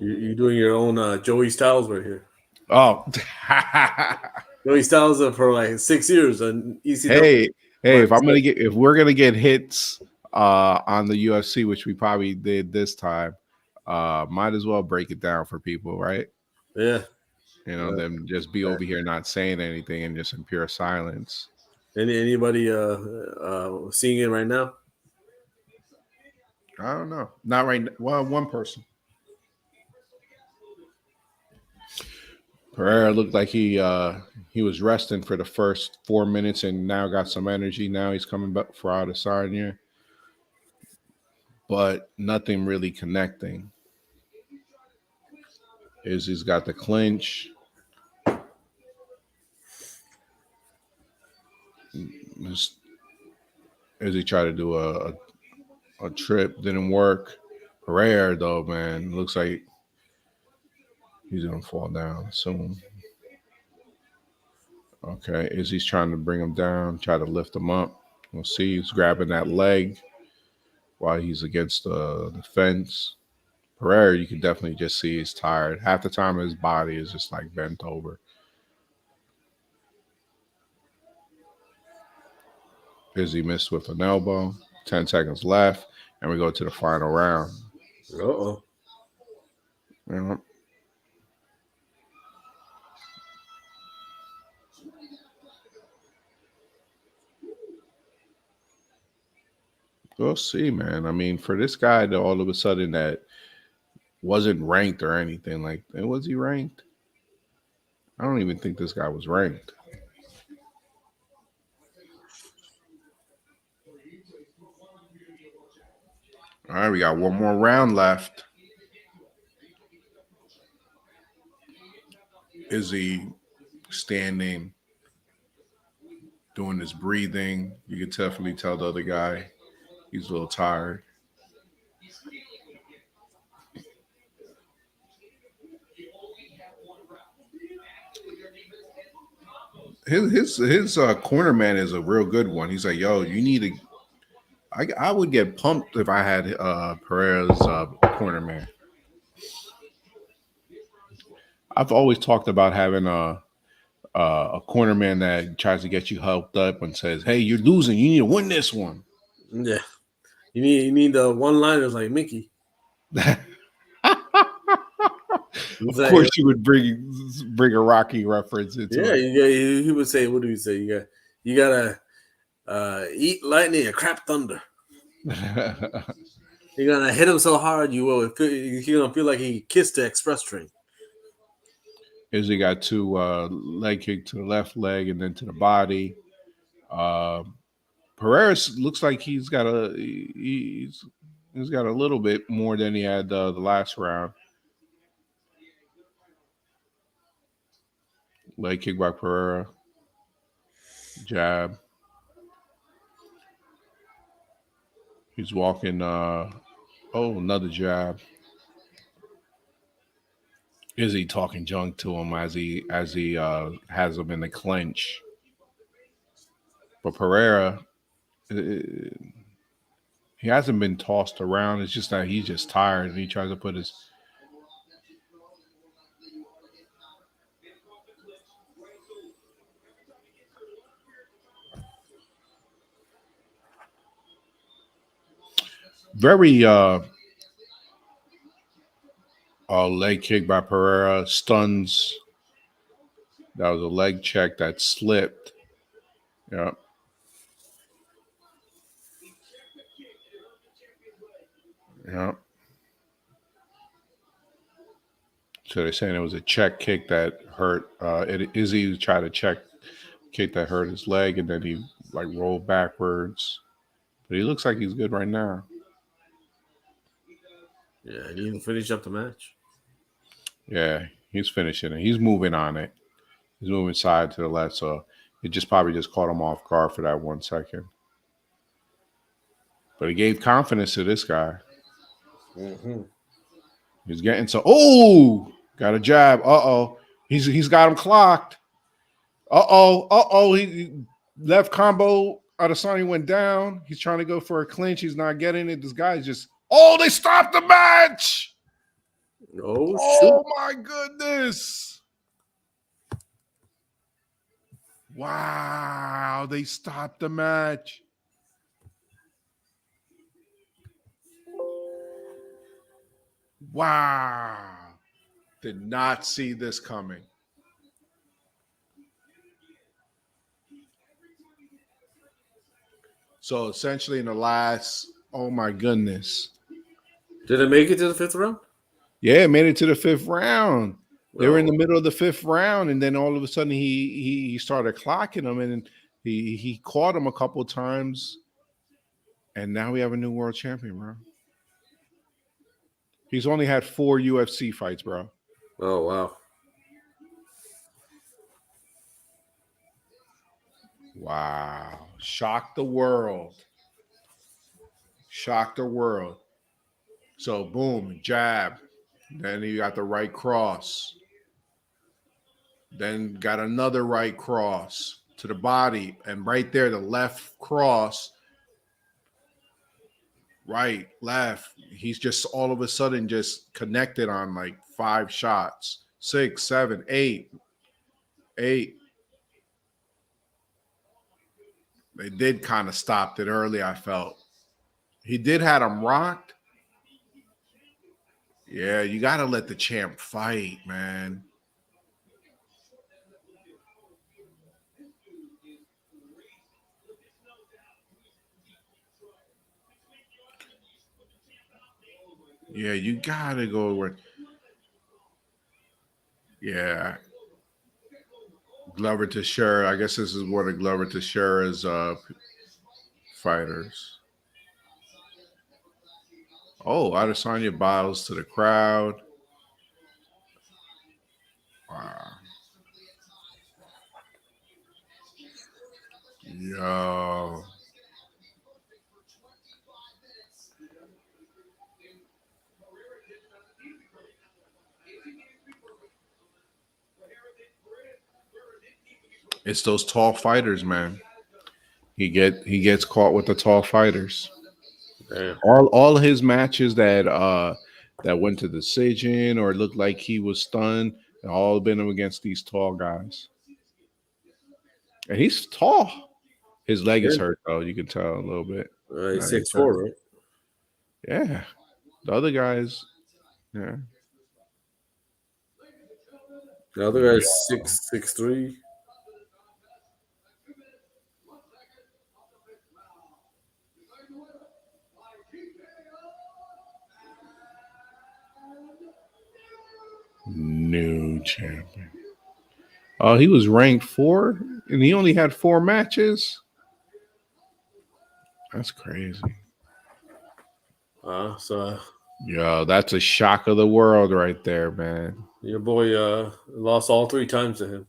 You're doing your own Joey Styles right here. Oh. Joey Styles for like 6 years and ECW. Hey, if we're gonna get hits on the UFC, which we probably did this time, might as well break it down for people, right? Yeah. You know, them just be over here not saying anything and just in pure silence. Anybody seeing it right now? I don't know. Not right now. Well, one person. Pereira looked like he was resting for the first 4 minutes and now got some energy. Now he's coming back for Adesanya, but nothing really connecting. Izzy's got the clinch. Izzy tried to do a trip, didn't work. Pereira though, man, looks like he's gonna fall down soon. Okay, Izzy's trying to bring him down, try to lift him up. We'll see. He's grabbing that leg while he's against the fence. Pereira, you can definitely just see he's tired. Half the time his body is just like bent over. Izzy missed with an elbow. 10 seconds left, and we go to the final round. Uh-oh. Yeah. We'll see, man. I mean, for this guy to all of a sudden that wasn't ranked or anything like that, was he ranked? I don't even think this guy was ranked. All right, we got one more round left. Izzy standing, doing his breathing. You could definitely tell the other guy he's a little tired. His corner man is a real good one. He's like, yo, you need to. I would get pumped if I had Pereira's corner man. I've always talked about having a corner man that tries to get you helped up and says, "Hey, you're losing. You need to win this one." Yeah, you need the one liners like Mickey. He's Of like, course, you would bring a Rocky reference into yeah, he would say, what do you say? You gotta eat lightning and crap thunder. it. You're gonna hit him so hard you will. You're gonna feel like he kissed the express train. Izzy got two leg kick to the left leg and then to the body. Uh, Pereira looks like he's got a little bit more than he had the last round. Leg kick by Pereira, jab. He's walking. Another jab. Izzy talking junk to him as he has him in the clinch. But Pereira, uh, he hasn't been tossed around. It's just that he's just tired and he tries to put his. Very leg kick by Pereira, stuns. That was a leg check that slipped. Yeah. Yeah. So they're saying it was a check kick that hurt. Izzy tried to check kick that hurt his leg, and then he like rolled backwards. But he looks like he's good right now. Yeah, he even finished up the match. Yeah, he's finishing it. He's moving on it. He's moving side to the left, so it just probably just caught him off guard for that 1 second. But it gave confidence to this guy. Mm-hmm. He's getting so. Oh, got a jab. He's got him clocked. He left combo. Adesanya went down. He's trying to go for a clinch. He's not getting it. This guy's just. Oh, they stopped the match. Oh, Oh my goodness. Wow, they stopped the match. Wow. Did not see this coming. So essentially, in the last, oh my goodness. did it make it to the fifth round? Yeah, it made it to the fifth round. They were in Oh, the middle of the fifth round, and then all of a sudden he started clocking them, and he caught him a couple of times, and now we have a new world champion, bro. He's only had 4 UFC fights, bro. oh wow. Wow. Shock the world. Shock the world. So boom, jab. Then he got the right cross. Then got another right cross to the body. And right there, the left cross. Right, left. He's just all of a sudden just connected on like 5 shots. 6, 7, 8. 8. They did kind of stopped it early, I felt. He did have him rocked. Yeah, you got to let the champ fight, man. Yeah, you got to go where. Yeah. Glover Teixeira. I guess this is one of Glover Teixeira's fighters. Oh, Adesanya bottles to the crowd. Wow. Yo. It's those tall fighters, man. He gets caught with the tall fighters. Damn. All his matches that went to decision or looked like he was stunned, all been against these tall guys. And he's tall. His leg is Yeah. hurt though. You can tell a little bit. He's He's 6'4", hurt. right? Yeah. The other guys, yeah. The other guy's 6'3". New champion. Oh, he was ranked 4, and he only had 4 matches. That's crazy. So Yo, that's a shock of the world right there, man. your boy lost all 3 times to him.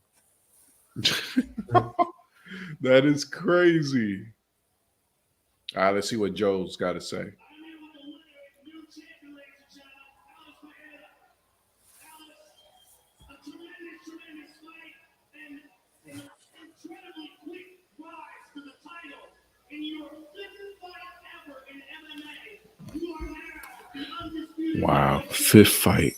That is crazy. All right, let's see what Joe's got to say. Wow, 5th fight.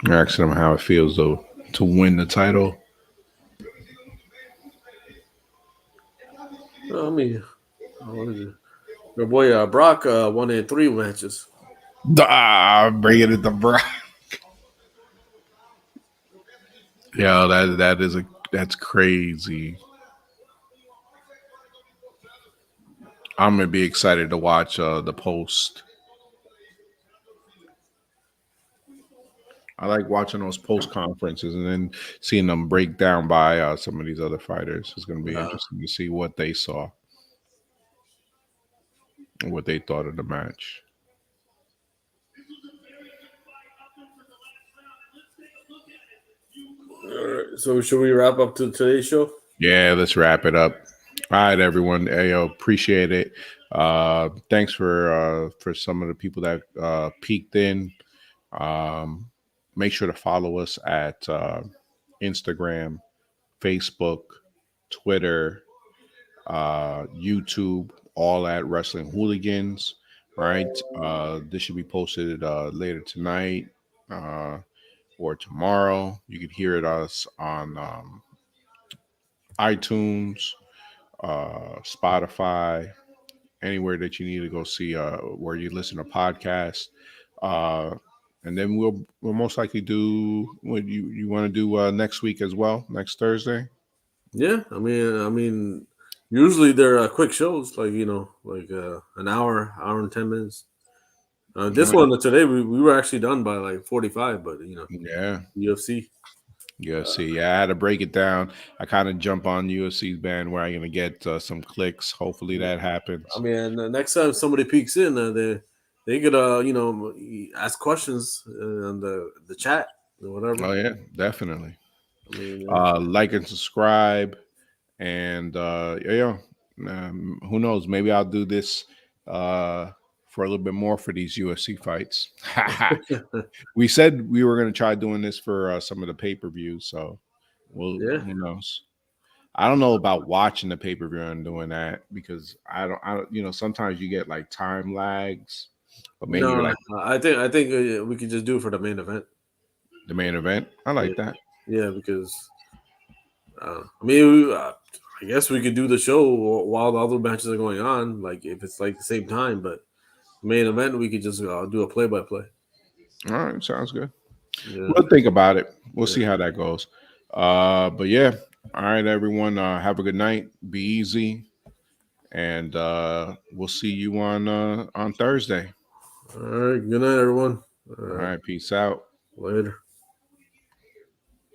I'm asking him how it feels though to win the title. I mean, what is it? Your boy Brock won in 3 matches. Bringing it to Brock. Yeah, that's crazy. I'm gonna be excited to watch the post. I like watching those post conferences and then seeing them break down by some of these other fighters. It's gonna be interesting to see what they saw and what they thought of the match. All right, so should we wrap up to today's show? Yeah, let's wrap it up. All right, everyone. Hey, yo, appreciate it. Thanks for some of the people that peeked in. Make sure to follow us at Instagram, Facebook, Twitter, YouTube, all at Wrestling Hooligans. Right. This should be posted later tonight or tomorrow. You can hear it us on iTunes, Spotify, anywhere that you need to go see where you listen to podcasts. And then we'll most likely do what you want to do next week as well, next Thursday. Yeah, I mean, usually they're quick shows, like like an hour and 10 minutes. This one today we were actually done by like 45, but Yeah. UFC. UFC. Yeah, I had to break it down. I kind of jump on UFC's band where I'm going to get some clicks. Hopefully that happens. I mean, next time somebody peeks in, they could ask questions on the chat or whatever. Oh yeah, definitely. I mean, like and subscribe, and who knows? Maybe I'll do this for a little bit more for these UFC fights. We said we were going to try doing this for some of the pay-per-views, so who knows? I don't know about watching the pay-per-view and doing that because I don't sometimes you get like time lags, but maybe no, like I think we could just do it for the main event. the main event. I like that. Yeah, because I mean, I guess we could do the show while the other matches are going on, like if it's like the same time. But main event, we could just do a play-by-play. All right, sounds good. Yeah. We'll think about it. We'll see how that goes. But yeah, all right, everyone. Have a good night. Be easy, and we'll see you on Thursday. All right. Good night, everyone. All right, peace out. Later.